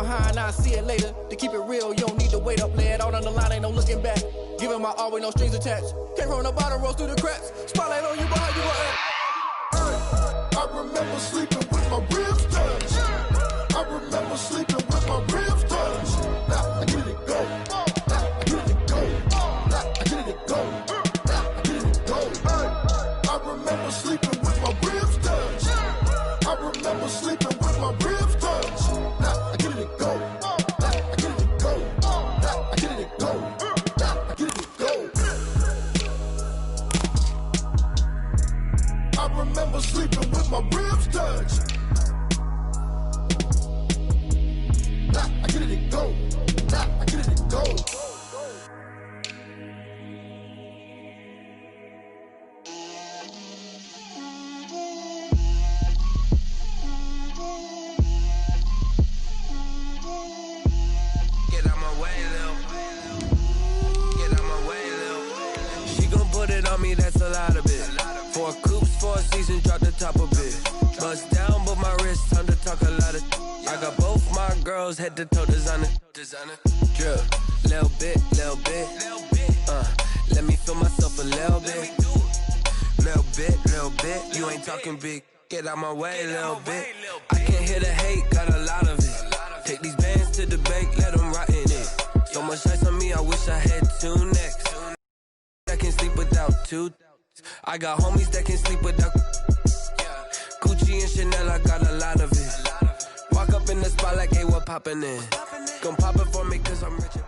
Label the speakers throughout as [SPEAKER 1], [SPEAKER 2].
[SPEAKER 1] behind, I see it later. To keep it real, you don't need to wait up. Lay it out on the line, ain't no looking back. Giving my all with no strings attached. Came from the bottom, rose through the cracks. Spotlight on you, behind you,
[SPEAKER 2] I remember sleeping with my ribs touched. I remember sleeping with my ribs touched. Now I get it go. Now I get it go. Now I get it go. Now I get it go. I remember sleeping with my ribs touched. I remember sleeping with my ribs touched. Now I get it go. Now I get it go. Now I get it go. Now I get it go. I remember sleeping with my ribs touched. Now I get it go. Now I get it go.
[SPEAKER 3] Get out my way, Lil. Get out my way, Lil. She gon' put it on me, that's a lot of it. 4 coops, 4 seasons, drop the top of it. Bust down, but my wrist, time to talk a lot of. I got both my girls, head to toe designer. Drip, little bit. Let me feel myself a little bit. Little bit. You ain't talking big. Get out my way, little bit. I can't hear the hate, got a lot of it. Take these bands to the bank, let them rot in it. So much ice on me, I wish I had 2 necks. I can sleep without 2. I got homies that can sleep without. Gucci and Chanel, I got a lot of it. Walk up in the spot like, hey, what poppin' in? Gon' pop it for me, cause I'm rich and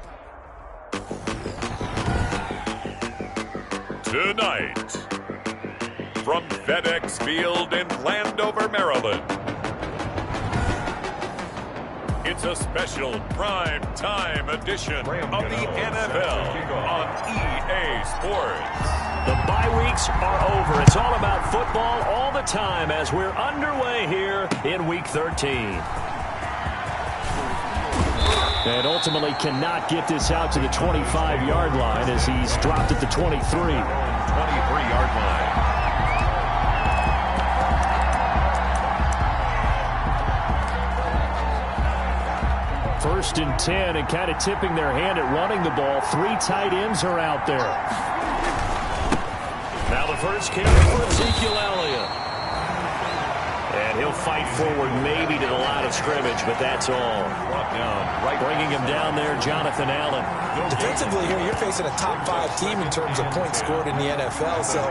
[SPEAKER 4] Tonight, from FedEx Field in Landover, Maryland, it's a special prime time edition of the NFL on EA Sports.
[SPEAKER 5] The bye weeks are over. It's all about football all the time as we're underway here in Week 13. And ultimately cannot get this out to the 25-yard line as he's dropped at the 23.
[SPEAKER 4] 23-yard line.
[SPEAKER 5] First and 10, and kind of tipping their hand at running the ball. 3 tight ends are out there. Now the first carry for Ezekiel Elliott. And he'll fight forward maybe to the line of scrimmage, but that's all. Bringing him down there, Jonathan Allen.
[SPEAKER 6] Defensively here, you're facing a top 5 team in terms of points scored in the NFL. So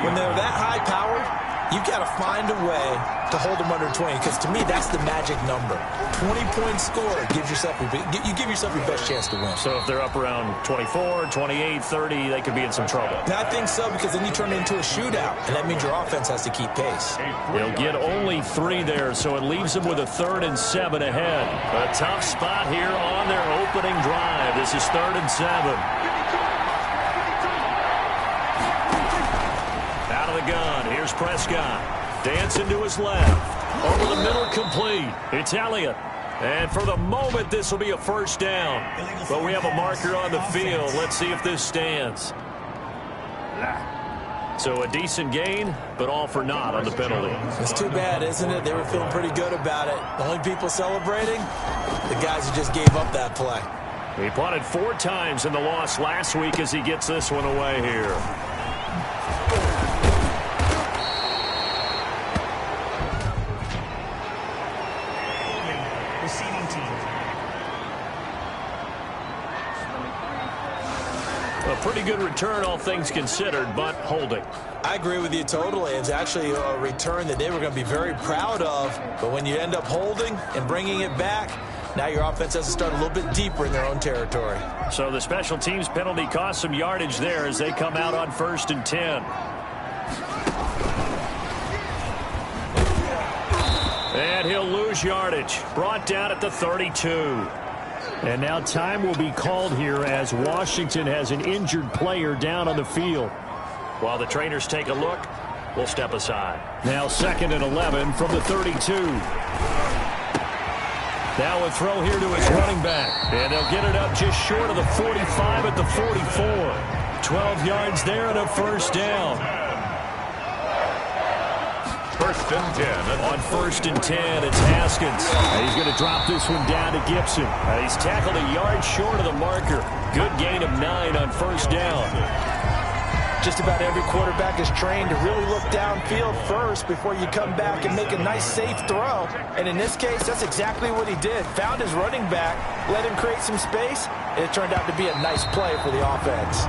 [SPEAKER 6] when they're that high-powered, you've got to find a way to hold them under 20, because to me, that's the magic number. 20-point score gives yourself you give yourself your best chance to win.
[SPEAKER 5] So if they're up around 24, 28, 30, they could be in some trouble.
[SPEAKER 6] I think so, because then you turn it into a shootout, and that means your offense has to keep pace.
[SPEAKER 5] They'll get only 3 there, so it leaves them with a 3rd and 7 ahead. A tough spot here on their opening drive. This is 3rd and 7. Out of the gun, here's Prescott. Dancing to his left. Over the middle, complete. It's Elliott. And for the moment, this will be a first down. But we have a marker on the field. Let's see if this stands. So a decent gain, but all for naught on the penalty.
[SPEAKER 6] It's too bad, isn't it? They were feeling pretty good about it. The only people celebrating, the guys who just gave up that play.
[SPEAKER 5] He punted 4 times in the loss last week as he gets this one away here. A pretty good return, all things considered, but holding.
[SPEAKER 6] I agree with you totally. It's actually a return that they were going to be very proud of. But when you end up holding and bringing it back, now your offense has to start a little bit deeper in their own territory.
[SPEAKER 5] So the special teams penalty cost some yardage there as they come out on 1st and 10. And he'll lose yardage. Brought down at the 32. And now time will be called here as Washington has an injured player down on the field. While the trainers take a look, we'll step aside. Now 2nd and 11 from the 32. Now a throw here to his running back. And they'll get it up just short of the 45 at the 44. 12 yards there and a first down.
[SPEAKER 4] First and 10.
[SPEAKER 5] On first and 10, it's Haskins. He's going to drop this one down to Gibson. He's tackled a yard short of the marker. Good gain of 9 on first down.
[SPEAKER 6] Just about every quarterback is trained to really look downfield first before you come back and make a nice, safe throw. And in this case, that's exactly what he did. Found his running back, let him create some space, and it turned out to be a nice play for the offense.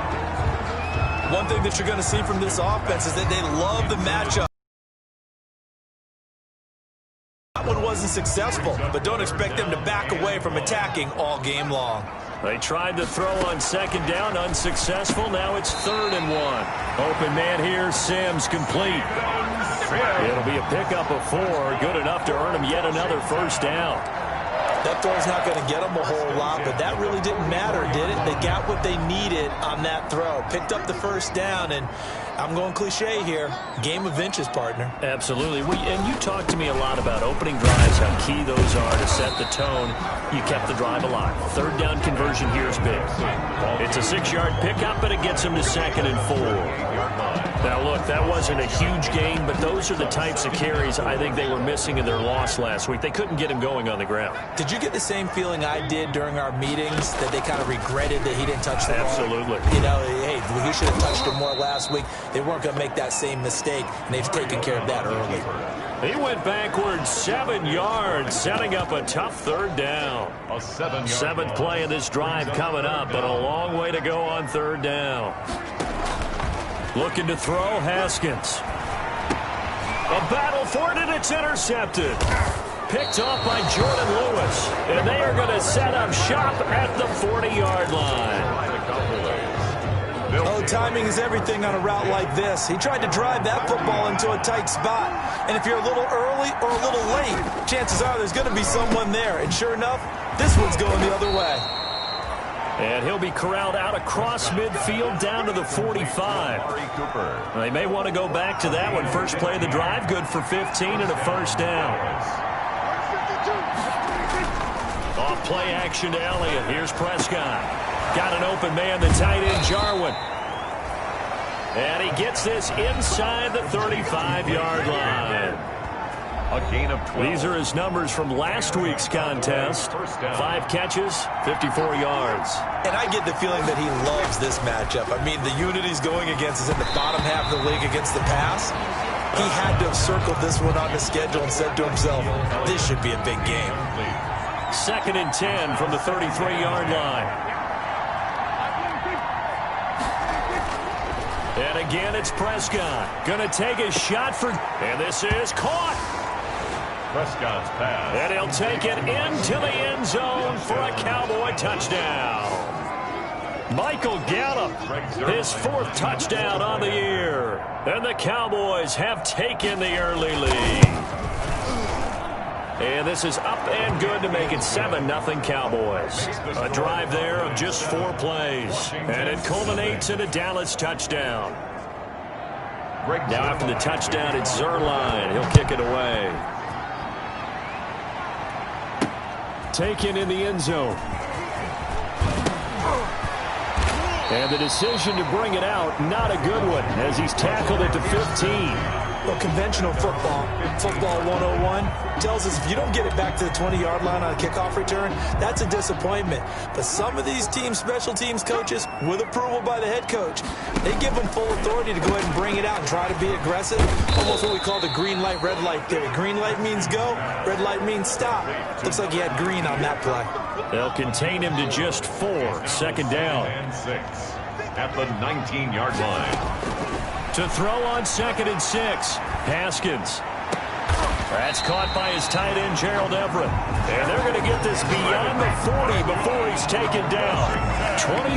[SPEAKER 6] One thing that you're going to see from this offense is that they love the matchup. That one wasn't successful, but don't expect them to back away from attacking all game long.
[SPEAKER 5] They tried to throw on second down, unsuccessful. Now it's 3rd and 1. Open man here, Sims complete. It'll be a pickup of 4, good enough to earn him yet another first down.
[SPEAKER 6] That throw's not going to get them a whole lot, but that really didn't matter, did it? They got what they needed on that throw. Picked up the first down, and I'm going cliche here. Game of inches, partner.
[SPEAKER 5] Absolutely. And you talked to me a lot about opening drives, how key those are to set the tone. You kept the drive alive. 3rd down conversion here is big. It's a 6-yard pickup, but it gets them to 2nd and 4. Now, look, that wasn't a huge gain, but those are the types of carries I think they were missing in their loss last week. They couldn't get him going on the ground.
[SPEAKER 6] Did you get the same feeling I did during our meetings, that they kind of regretted that he didn't touch the ball?
[SPEAKER 5] Absolutely.
[SPEAKER 6] You know, hey, we should have touched him more last week. They weren't going to make that same mistake, and they've taken care of that early.
[SPEAKER 5] He went backwards 7 yards, setting up a tough 3rd down.
[SPEAKER 4] A 7-yard
[SPEAKER 5] 7th play of this drive coming up, but a long way to go on 3rd down. Looking to throw, Haskins. A battle for it, and it's intercepted. Picked off by Jordan Lewis. And they are going to set up shop at the 40-yard line.
[SPEAKER 6] Oh, timing is everything on a route like this. He tried to drive that football into a tight spot. And if you're a little early or a little late, chances are there's going to be someone there. And sure enough, this one's going the other way.
[SPEAKER 5] And he'll be corralled out across midfield down to the 45. They may want to go back to that one. First play of the drive, good for 15 and a first down. Off play action to Elliott. Here's Prescott. Got an open man, the tight end, Jarwin. And he gets this inside the 35-yard line.
[SPEAKER 4] A gain of 12.
[SPEAKER 5] These are his numbers from last week's contest. 5 catches, 54 yards.
[SPEAKER 6] And I get the feeling that he loves this matchup. I mean, the unit he's going against is in the bottom half of the league against the pass. He had to have circled this one on the schedule and said to himself, this should be a big game.
[SPEAKER 5] 2nd and 10 from the 33-yard line. And again, it's Prescott. Gonna take a shot for... And this is caught.
[SPEAKER 4] Prescott's pass.
[SPEAKER 5] And he'll take it into the end zone for a Cowboy touchdown. Michael Gallup, his 4th touchdown on the year. And the Cowboys have taken the early lead. And this is up and good to make it 7-0 Cowboys. A drive there of just 4 plays. And it culminates in a Dallas touchdown. Now after the touchdown, it's Zerline. He'll kick it away. Taken in the end zone. And the decision to bring it out, not a good one, as he's tackled it to 15.
[SPEAKER 6] Well, conventional football 101, tells us if you don't get it back to the 20-yard line on a kickoff return, that's a disappointment. But some of these teams, special teams coaches, with approval by the head coach, they give them full authority to go ahead and bring it out and try to be aggressive. Almost what we call the green light, red light theory. Green light means go, red light means stop. Looks like he had green on that play.
[SPEAKER 5] They'll contain him to just 4. 2nd down.
[SPEAKER 4] And 6 at the 19-yard line.
[SPEAKER 5] To throw on 2nd and 6. Haskins. That's caught by his tight end, Gerald Everett. And they're going to get this beyond the 40 before he's taken down. 23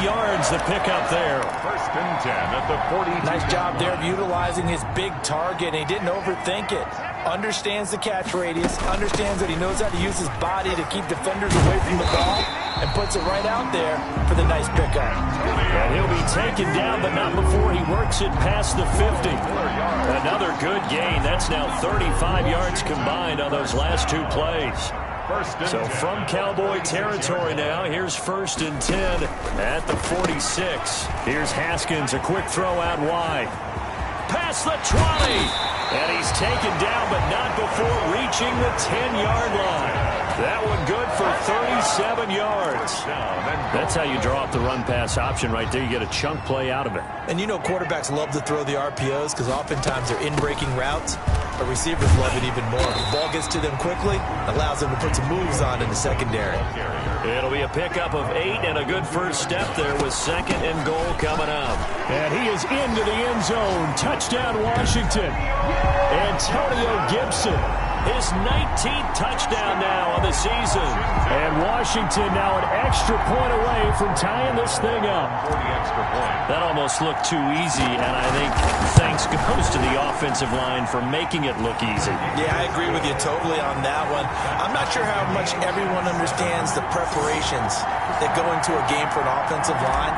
[SPEAKER 5] yards to pick up there.
[SPEAKER 4] 1st and 10 at the 40.
[SPEAKER 6] Nice job there of utilizing his big target. He didn't overthink it. Understands the catch radius. Understands that he knows how to use his body to keep defenders away from the ball. And puts it right out there for the nice pickup.
[SPEAKER 5] And he'll be taken down, but not before he works it past the 50. Another good gain. That's now 35 yards combined on those last 2 plays. So from Cowboy territory now, here's 1st and 10 at the 46. Here's Haskins, a quick throw out wide. Past the 20. And he's taken down, but not before reaching the 10-yard line. That one good for 37 yards. That's how you draw up the run-pass option right there. You get a chunk play out of it.
[SPEAKER 6] And you know quarterbacks love to throw the RPOs because oftentimes they're in-breaking routes. But receivers love it even more. The ball gets to them quickly, allows them to put some moves on in the secondary.
[SPEAKER 5] It'll be a pickup of 8 and a good first step there with 2nd and goal coming up. And he is into the end zone. Touchdown, Washington. Antonio Gibson. His 19th touchdown now on the season. And Washington now an extra point away from tying this thing up. That almost looked too easy, and I think thanks goes to the offensive line for making it look easy.
[SPEAKER 6] Yeah, I agree with you totally on that one. I'm not sure how much everyone understands the preparations that go into a game for an offensive line,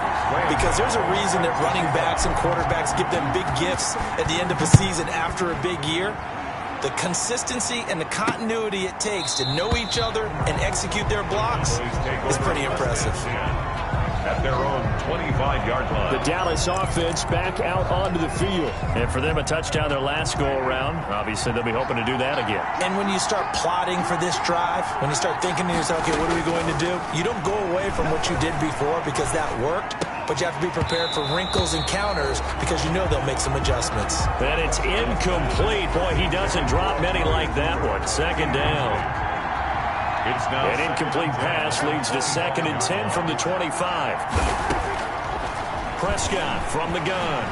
[SPEAKER 6] because there's a reason that running backs and quarterbacks give them big gifts at the end of a season after a big year. The consistency and the continuity it takes to know each other and execute their blocks is pretty impressive.
[SPEAKER 4] At their own 25-yard line.
[SPEAKER 5] The Dallas offense back out onto the field. And for them, a touchdown their last go-around. Obviously, they'll be hoping to do that again.
[SPEAKER 6] And when you start plotting for this drive, when you start thinking to yourself, okay, what are we going to do? You don't go away from what you did before because that worked. But you have to be prepared for wrinkles and counters because you know they'll make some adjustments.
[SPEAKER 5] And it's incomplete. Boy, he doesn't drop many like that one. 2nd down.
[SPEAKER 4] It's now
[SPEAKER 5] an incomplete pass leads to 2nd and 10 from the 25. Prescott from the gun.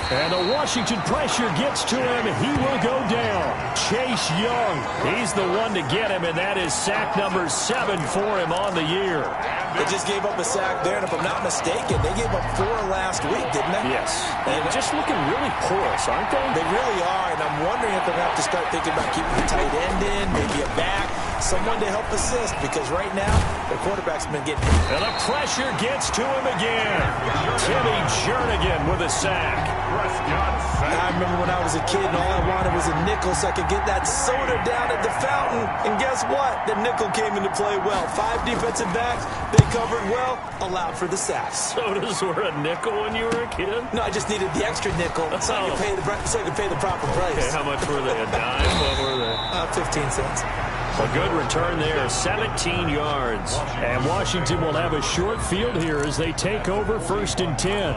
[SPEAKER 5] And the Washington pressure gets to him. He will go down. Chase Young. He's the one to get him, and that is sack number 7 for him on the year.
[SPEAKER 6] They just gave up a sack there, and if I'm not mistaken, they gave up 4 last week, didn't they?
[SPEAKER 5] Yes. And just looking really porous, aren't they?
[SPEAKER 6] They really are, and I'm wondering if they're going to have to start thinking about keeping the tight end in, maybe a back, someone to help assist, because right now, their quarterback's been getting hit.
[SPEAKER 5] And the pressure gets to him again. Timmy Jernigan with a sack.
[SPEAKER 6] I remember when I was a kid and all I wanted was a nickel so I could get that soda down at the fountain. And guess what? The nickel came into play well. 5 defensive backs, they covered well, allowed for the sacks.
[SPEAKER 5] Sodas were a nickel when you were a kid?
[SPEAKER 6] No, I just needed the extra nickel so I could pay the proper price.
[SPEAKER 5] Okay, how much were they? A dime? What were they?
[SPEAKER 6] 15 cents.
[SPEAKER 5] A good return there, 17 yards. And Washington will have a short field here as they take over 1st and 10.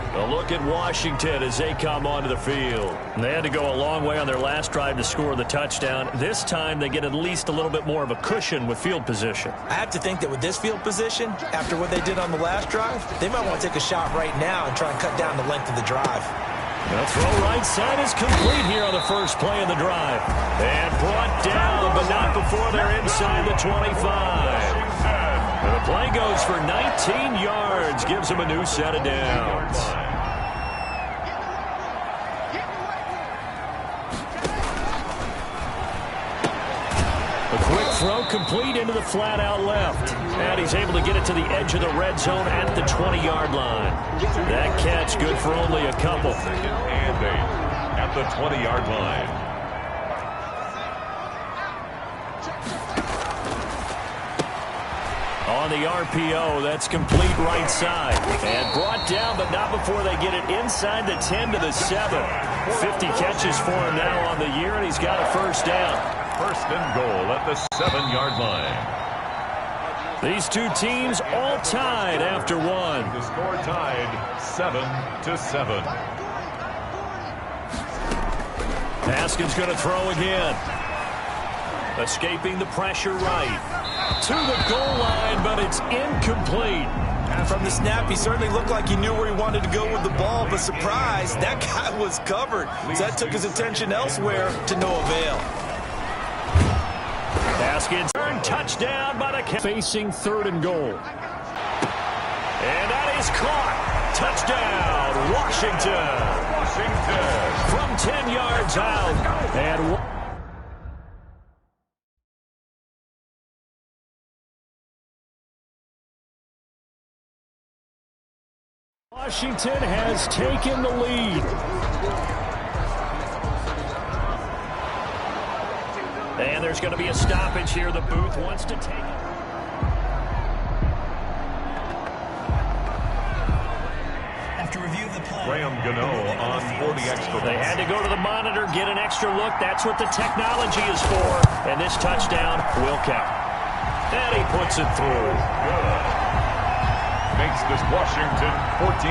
[SPEAKER 5] A look at Washington as they come onto the field. They had to go a long way on their last drive to score the touchdown. This time they get at least a little bit more of a cushion with field position.
[SPEAKER 6] I have to think that with this field position, after what they did on the last drive, they might want to take a shot right now and try and cut down the length of the drive.
[SPEAKER 5] The throw right side is complete here on the first play of the drive. And brought down, but not before they're inside the 25. And the play goes for 19 yards, gives them a new set of downs. A quick throw complete into the flat out left. And he's able to get it to the edge of the red zone at the 20-yard line. That catch good for only a couple.
[SPEAKER 4] And 8 at the 20-yard line.
[SPEAKER 5] On the RPO, that's complete right side. And brought down, but not before they get it inside the 10 to the 7. 50 catches for him now on the year, and he's got a first down.
[SPEAKER 4] 1st and goal at the 7-yard line.
[SPEAKER 5] These two teams all tied after one.
[SPEAKER 4] The score tied 7-7.
[SPEAKER 5] Haskins going to throw again. Escaping the pressure right. To the goal line, but it's incomplete.
[SPEAKER 6] And from the snap, he certainly looked like he knew where he wanted to go with the ball, but surprise, that guy was covered. So that took his attention elsewhere to no avail.
[SPEAKER 5] Haskins turned touchdown by the facing 3rd and goal. And that is caught. Touchdown, Washington. From 10 yards out. And Washington has taken the lead. And there's going to be a stoppage here. The booth wants to take it.
[SPEAKER 7] After
[SPEAKER 4] Graham Gano on for the extra
[SPEAKER 5] They had to go to the monitor, get an extra look. That's what the technology is for. And this touchdown will count. And he puts it through.
[SPEAKER 4] Good. Makes this Washington 14.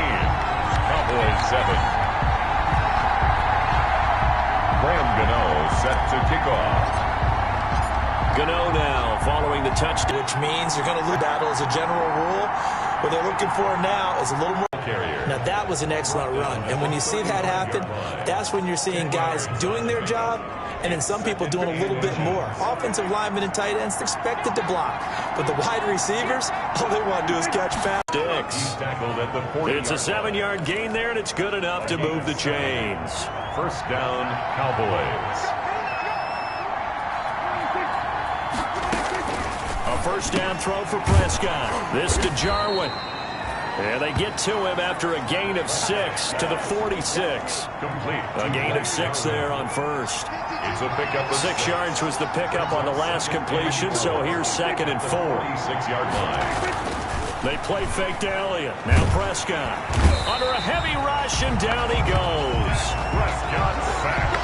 [SPEAKER 4] Cowboys 7. Graham Gano set to kick off.
[SPEAKER 5] Gano now following the touchdown.
[SPEAKER 6] Which means you're going to lose battle as a general rule. What they're looking for now is a little more. Now, that was an excellent run. And when you see that happen, that's when you're seeing guys doing their job and then some people doing a little bit more. Offensive linemen and tight ends, they're expected to block. But the wide receivers, all they want to do is catch passes.
[SPEAKER 5] It's a 7-yard gain there, and it's good enough to move the chains.
[SPEAKER 4] First down, Cowboys.
[SPEAKER 5] A first down throw for Prescott. This to Jarwin. And they get to him after a gain of 6 to the 46.
[SPEAKER 4] Complete.
[SPEAKER 5] A gain of 6 there on first.
[SPEAKER 4] It's a pickup.
[SPEAKER 5] 6 yards was the pickup on the last completion, so here's 2nd and 4.
[SPEAKER 4] 46-yard line.
[SPEAKER 5] They play fake to Elliott. Now Prescott. Under a heavy rush, and down he goes.
[SPEAKER 4] Prescott sacked.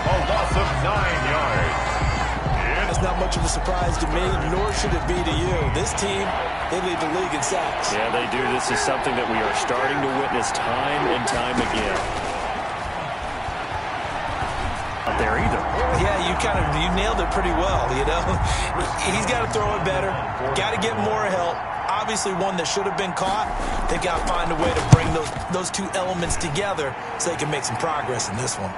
[SPEAKER 4] A loss of 9 yards.
[SPEAKER 6] That's not much of a surprise to me, nor should it be to you. This team, they lead the league in sacks.
[SPEAKER 5] Yeah, they do. This is something that we are starting to witness time and time again. Not there either.
[SPEAKER 6] Yeah, you nailed it pretty well, you know. He's got to throw it better. Got to get more help. Obviously one that should have been caught. They've got to find a way to bring those two elements together so they can make some progress in this one.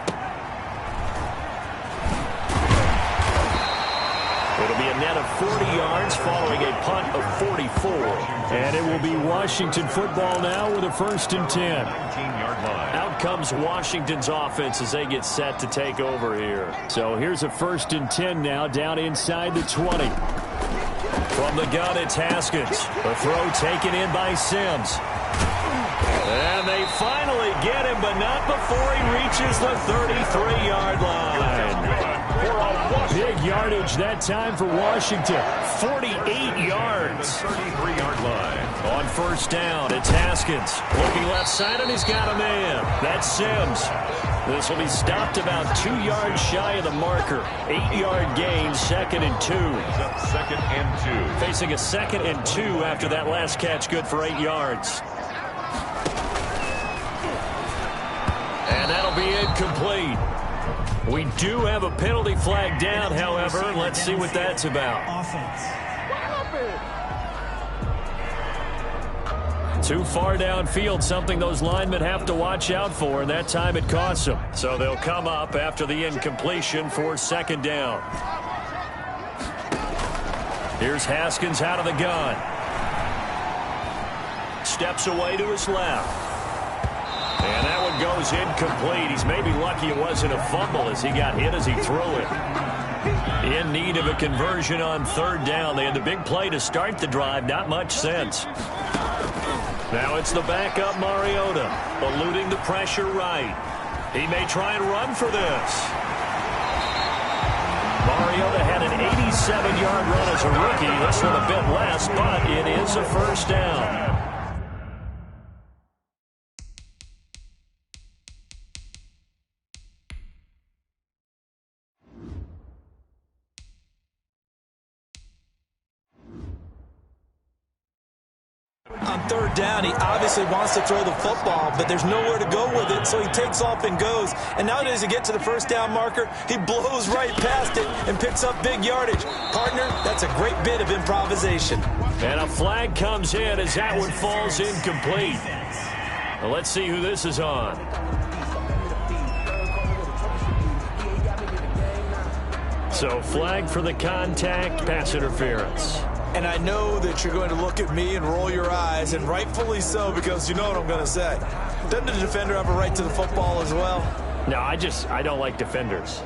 [SPEAKER 5] It'll be a net of 40 yards following a punt of 44. And it will be Washington football now with a 1st and 10.
[SPEAKER 4] 19-yard line.
[SPEAKER 5] Out comes Washington's offense as they get set to take over here. So here's a 1st and 10 now down inside the 20. From the gun, it's Haskins. The throw taken in by Sims. And they finally get him, but not before he reaches the 33-yard line. Big yardage that time for Washington. 48 yards.
[SPEAKER 4] 33-yard line.
[SPEAKER 5] On first down, it's Haskins. Looking left side, and he's got a man. That's Sims. This will be stopped about 2 yards shy of the marker. 8-yard gain, 2nd and 2.
[SPEAKER 4] 2nd and 2.
[SPEAKER 5] Facing a 2nd and 2 after that last catch, good for 8 yards. And that'll be incomplete. We do have a penalty flag down, however. Let's see what that's about. Too far downfield, something those linemen have to watch out for, and that time it costs them. So they'll come up after the incompletion for 2nd down. Here's Haskins out of the gun. Steps away to his left. And that one goes incomplete. He's maybe lucky it wasn't a fumble as he got hit as he threw it. In need of a conversion on 3rd down. They had the big play to start the drive. Not much sense. Now it's the backup Mariota, eluding the pressure right. He may try and run for this. Mariota had an 87-yard run as a rookie. This one a bit less, but it is a 1st down.
[SPEAKER 6] On 3rd down, he obviously wants to throw the football, but there's nowhere to go with it, so he takes off and goes. And now as he gets to the 1st down marker, he blows right past it and picks up big yardage. Partner, that's a great bit of improvisation.
[SPEAKER 5] And a flag comes in as that one falls incomplete. Well, let's see who this is on. So flag for the contact, pass interference.
[SPEAKER 6] And I know that you're going to look at me and roll your eyes, and rightfully so, because you know what I'm going to say. Doesn't the defender have a right to the football as well?
[SPEAKER 5] No, I don't like defenders.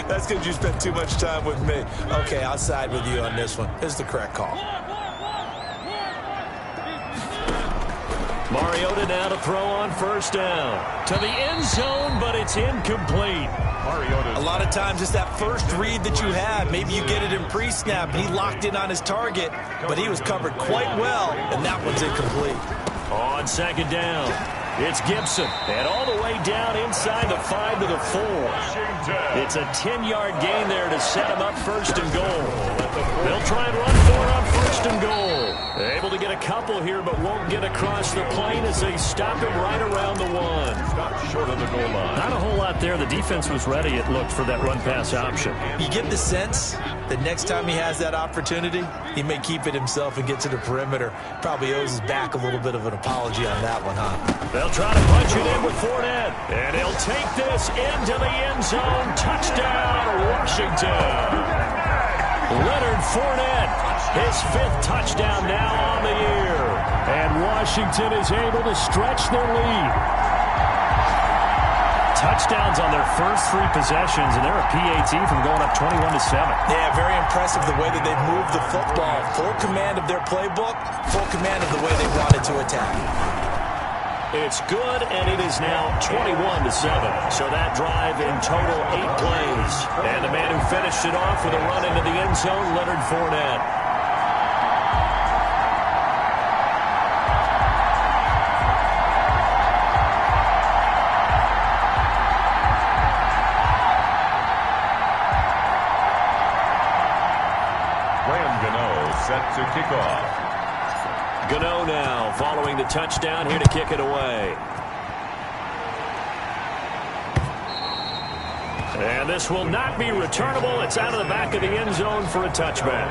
[SPEAKER 6] That's because you spent too much time with me. Okay, I'll side with you on this one. This is the correct call.
[SPEAKER 5] Mariota now to throw on first down. To the end zone, but it's incomplete.
[SPEAKER 6] A lot of times it's that first read that you have. Maybe you get it in pre-snap, and he locked in on his target, but he was covered quite well, and that one's incomplete.
[SPEAKER 5] On second down, it's Gibson. And all the way down inside the 5 to the 4. It's a 10-yard gain there to set him up first and goal. They'll try and run for it on first and goal. Able to get a couple here, but won't get across the plane as they stop him right around the 1.
[SPEAKER 4] Stop short of the goal line.
[SPEAKER 5] Not a whole lot there. The defense was ready, it looked, for that run-pass option.
[SPEAKER 6] You get the sense that next time he has that opportunity, he may keep it himself and get to the perimeter. Probably owes his back a little bit of an apology on that one, huh?
[SPEAKER 5] They'll try to punch it in with Fournette. And he'll take this into the end zone. Touchdown, Washington. Leonard Fournette, his 5th touchdown now on the year. And Washington is able to stretch their lead. Touchdowns on their first 3 possessions, and they're a PAT from going up 21-7.
[SPEAKER 6] Yeah, very impressive the way that they've moved the football. Full command of their playbook, full command of the way they wanted to attack.
[SPEAKER 5] It's good, and it is now 21-7. So that drive in total 8 plays. And the man who finished it off with a run into the end zone, Leonard Fournette.
[SPEAKER 4] Set to kick off.
[SPEAKER 5] Gano now following the touchdown, here to kick it away. And this will not be returnable. It's out of the back of the end zone for a touchback.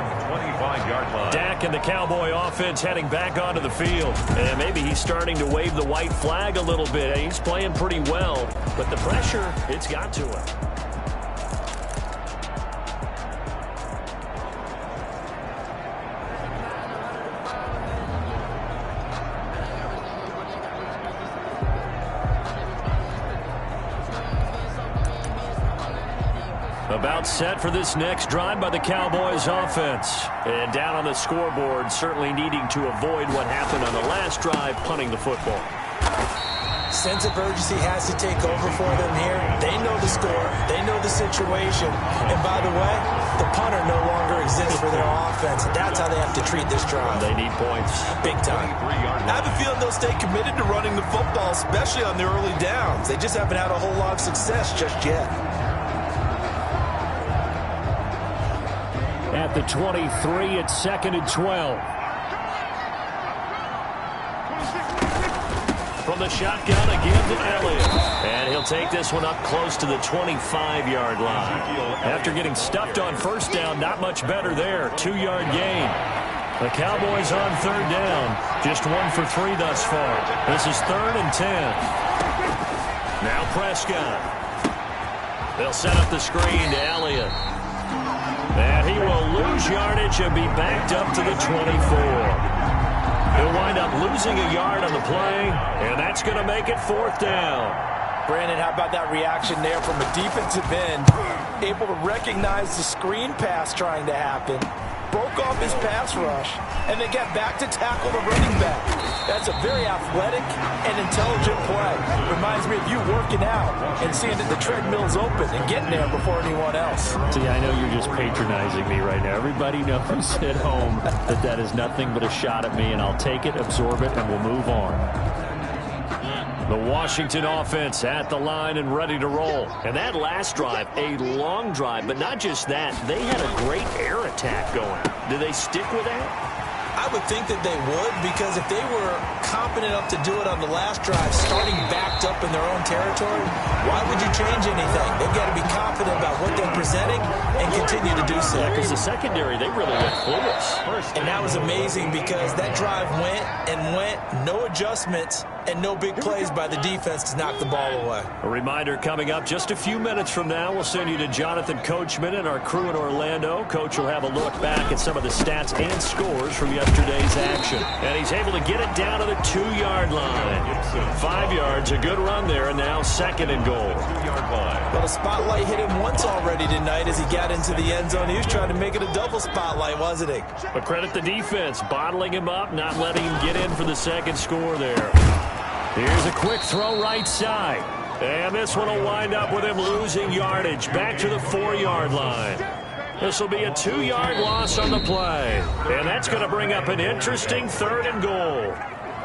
[SPEAKER 4] 25-yard line.
[SPEAKER 5] Dak and the Cowboy offense heading back onto the field. And maybe he's starting to wave the white flag a little bit. He's playing pretty well, but the pressure, it's got to him. About set for this next drive by the Cowboys offense. And down on the scoreboard, certainly needing to avoid what happened on the last drive, punting the football.
[SPEAKER 6] Sense of urgency has to take over for them here. They know the score. They know the situation. And by the way, the punter no longer exists for their offense. That's how they have to treat this drive.
[SPEAKER 5] They need points.
[SPEAKER 6] Big time. I have a feeling they'll stay committed to running the football, especially on the early downs. They just haven't had a whole lot of success just yet.
[SPEAKER 5] At the 23, it's 2nd and 12. From the shotgun again to Elliott. And he'll take this one up close to the 25-yard line. After getting stuffed on first down, not much better there. 2-yard gain. The Cowboys on 3rd down. Just 1 for 3 thus far. This is 3rd and 10. Now Prescott. They'll set up the screen to Elliott. And he will lose yardage and be backed up to the 24. He'll wind up losing a yard on the play, and that's going to make it 4th down.
[SPEAKER 6] Brandon, how about that reaction there from a defensive end? Able to recognize the screen pass trying to happen, broke off his pass rush, and then got back to tackle the running back. That's a very athletic and intelligent play. Reminds me of you working out and seeing that the treadmill's open and getting there before anyone else.
[SPEAKER 5] See, I know you're just patronizing me right now. Everybody knows at home that that is nothing but a shot at me, and I'll take it, absorb it, and we'll move on. The Washington offense at the line and ready to roll. And that last drive, a long drive, but not just that. They had a great air attack going. Do they stick with that?
[SPEAKER 6] I would think that they would, because if they were competent enough to do it on the last drive, starting backed up in their own territory, why would you change anything? They've got to be confident about what they're presenting and continue to do so.
[SPEAKER 5] Yeah, because the secondary, they really look clueless.
[SPEAKER 6] And that was amazing because that drive went and went, no adjustments, and no big plays by the defense to knock the ball away.
[SPEAKER 5] A reminder coming up just a few minutes from now, we'll send you to Jonathan Coachman and our crew in Orlando. Coach will have a look back at some of the stats and scores from yesterday's action. And he's able to get it down to the 2-yard line. 5 yards, a good run there, and now 2nd and goal.
[SPEAKER 4] 2-yard line.
[SPEAKER 6] Well, the spotlight hit him once already tonight as he got into the end zone. He was trying to make it a double spotlight, wasn't he?
[SPEAKER 5] But credit the defense, bottling him up, not letting him get in for the 2nd score there. Here's a quick throw right side. And this one will wind up with him losing yardage back to the 4-yard line. This will be a 2-yard loss on the play. And that's going to bring up an interesting 3rd and goal.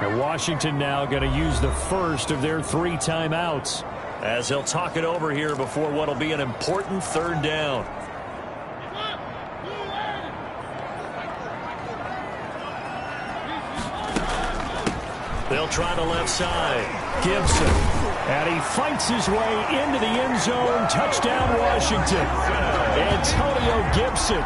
[SPEAKER 5] And Washington now going to use the first of their 3 timeouts as they'll talk it over here before what will be an important 3rd down. They'll try the left side. Gibson. And he fights his way into the end zone. Touchdown, Washington. Antonio Gibson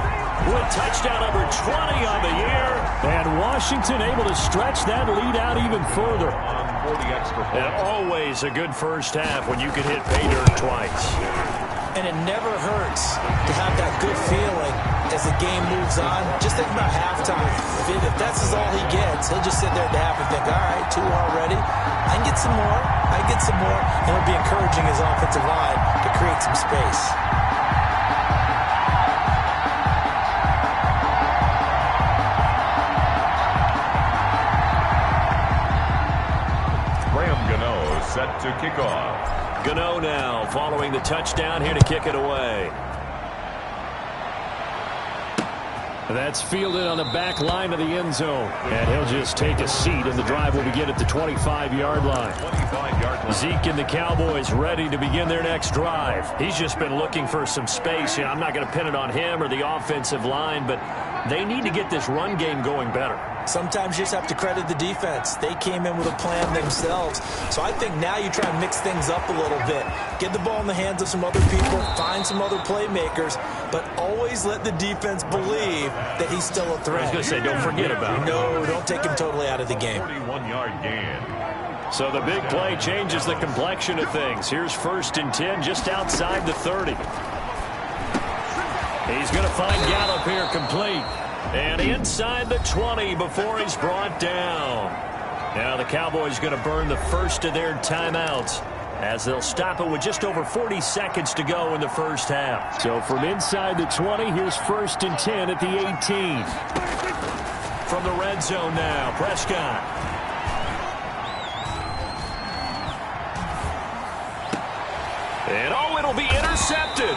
[SPEAKER 5] with touchdown number 20 on the year. And Washington able to stretch that lead out even further. And always a good first half when you can hit pay dirt twice.
[SPEAKER 6] And it never hurts to have that good feeling as the game moves on. Just think about halftime. If that's all he gets, he'll just sit there at the half and think, all right, 2 already. I can get some more. I can get some more. And it'll be encouraging his offensive line to create some space.
[SPEAKER 4] Set to kick off.
[SPEAKER 5] Gano now following the touchdown here to kick it away. That's fielded on the back line of the end zone. And he'll just take a seat, and the drive will begin at the 25-yard line.
[SPEAKER 4] 25-yard line.
[SPEAKER 5] Zeke and the Cowboys ready to begin their next drive. He's just been looking for some space. I'm not going to pin it on him or the offensive line, but they need to get this run game going better.
[SPEAKER 6] Sometimes you just have to credit the defense. They came in with a plan themselves. So I think now you try and mix things up a little bit. Get the ball in the hands of some other people, find some other playmakers, but always let the defense believe that he's still a threat.
[SPEAKER 5] I was going to say, don't forget about him.
[SPEAKER 6] No, don't take him totally out of the game.
[SPEAKER 4] 41-yard gain.
[SPEAKER 5] So the big play changes the complexion of things. Here's 1st and 10 just outside the 30. He's going to find Gallup here complete. And inside the 20 before he's brought down. Now the Cowboys going to burn the first of their timeouts as they'll stop it with just over 40 seconds to go in the first half. So from inside the 20, here's 1st and 10 at the 18. From the red zone now, Prescott. And it'll be intercepted.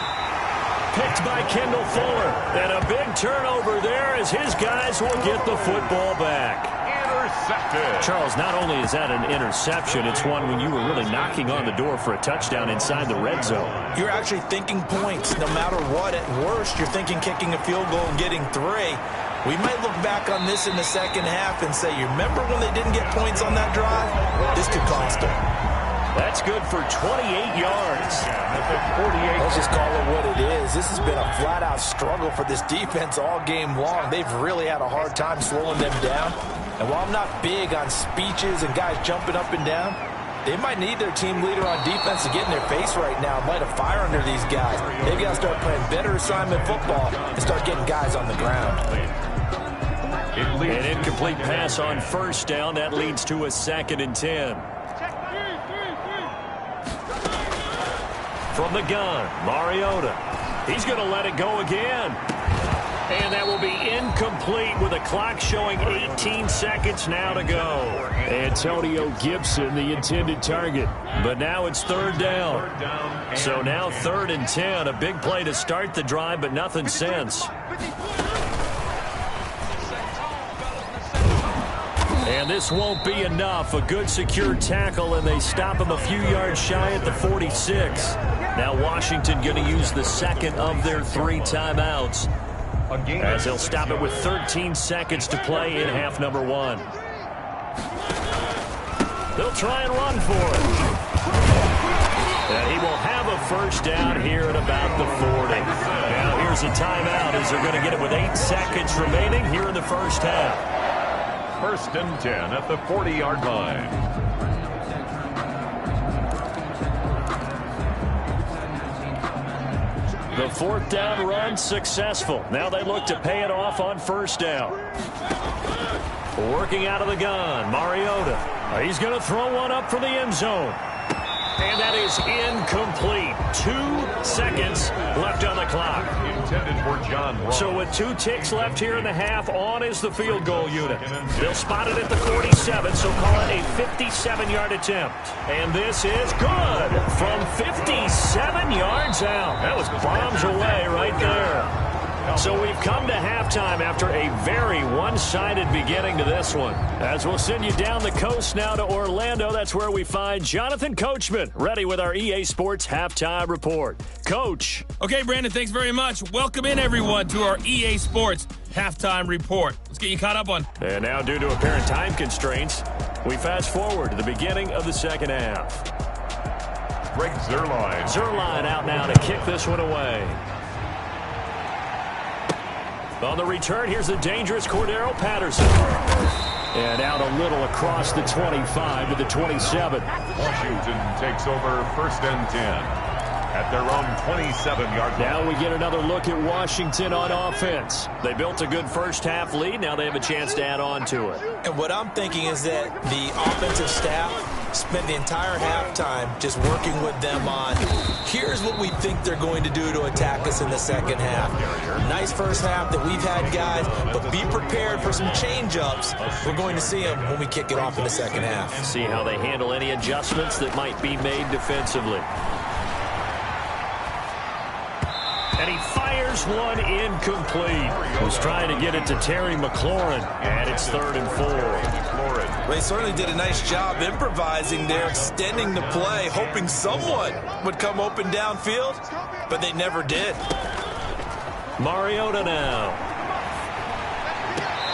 [SPEAKER 5] Picked by Kendall Fuller. And a big turnover there as his guys will get the football back.
[SPEAKER 4] Intercepted.
[SPEAKER 5] Charles, not only is that an interception, it's one when you were really knocking on the door for a touchdown inside the red zone.
[SPEAKER 6] You're actually thinking points no matter what. At worst, you're thinking kicking a field goal and getting 3. We might look back on this in the second half and say, you remember when they didn't get points on that drive? This could cost them.
[SPEAKER 5] That's good for 28 yards.
[SPEAKER 6] Let's just call it what it is. This has been a flat-out struggle for this defense all game long. They've really had a hard time slowing them down. And while I'm not big on speeches and guys jumping up and down, they might need their team leader on defense to get in their face right now and light a fire under these guys. They've got to start playing better assignment football and start getting guys on the ground.
[SPEAKER 5] An incomplete pass on 1st down. That leads to a 2nd and 10. From the gun, Mariota. He's going to let it go again. And that will be incomplete with the clock showing 18 seconds now to go. Antonio Gibson, the intended target. But now it's 3rd down. So now 3rd and 10. A big play to start the drive, but nothing since. And this won't be enough. A good secure tackle, and they stop him a few yards shy at the 46. Now Washington going to use the 2nd of their 3 timeouts as they'll stop it with 13 seconds to play in half number 1. They'll try and run for it. And he will have a 1st down here at about the 40. Now here's a timeout as they're going to get it with 8 seconds remaining here in the first half.
[SPEAKER 4] 1st and 10 at the 40-yard line.
[SPEAKER 5] The fourth down run successful. Now they look to pay it off on first down. Working out of the gun, Mariota. He's going to throw one up for the end zone. And that is incomplete. 2 seconds left on the clock.
[SPEAKER 4] Intended for John Ross.
[SPEAKER 5] So with 2 ticks left here in the half, on is the field goal unit. They'll spot it at the 47, so call it a 57-yard attempt. And this is good from 57 yards out. That was bombs away right there. So we've come to halftime after a very one-sided beginning to this one. As we'll send you down the coast now to Orlando, that's where we find Jonathan Coachman, ready with our EA Sports Halftime Report. Coach.
[SPEAKER 7] Okay, Brandon, thanks very much. Welcome in, everyone, to our EA Sports Halftime Report. Let's get you caught up on.
[SPEAKER 5] And now, due to apparent time constraints, we fast forward to the beginning of the second half.
[SPEAKER 4] Greg Zuerlein.
[SPEAKER 5] Zuerlein out now to kick this one away. On the return, here's the dangerous Cordero Patterson. And out a little across the 25 to the 27.
[SPEAKER 4] Washington takes over 1st and 10 at their own 27-yard line.
[SPEAKER 5] Now we get another look at Washington on offense. They built a good first half lead. Now they have a chance to add on to it.
[SPEAKER 6] And what I'm thinking is that the offensive staff spent the entire halftime just working with them on, here's what we think they're going to do to attack us in the second half. Nice first half that we've had, guys, but be prepared for some change-ups. We're going to see them when we kick it off in the second half.
[SPEAKER 5] See how they handle any adjustments that might be made defensively. And he fires one incomplete. Was trying to get it to Terry McLaurin, and it's 3rd and 4.
[SPEAKER 6] Well, they certainly did a nice job improvising there, extending the play, hoping someone would come open downfield, but they never did.
[SPEAKER 5] Mariota now.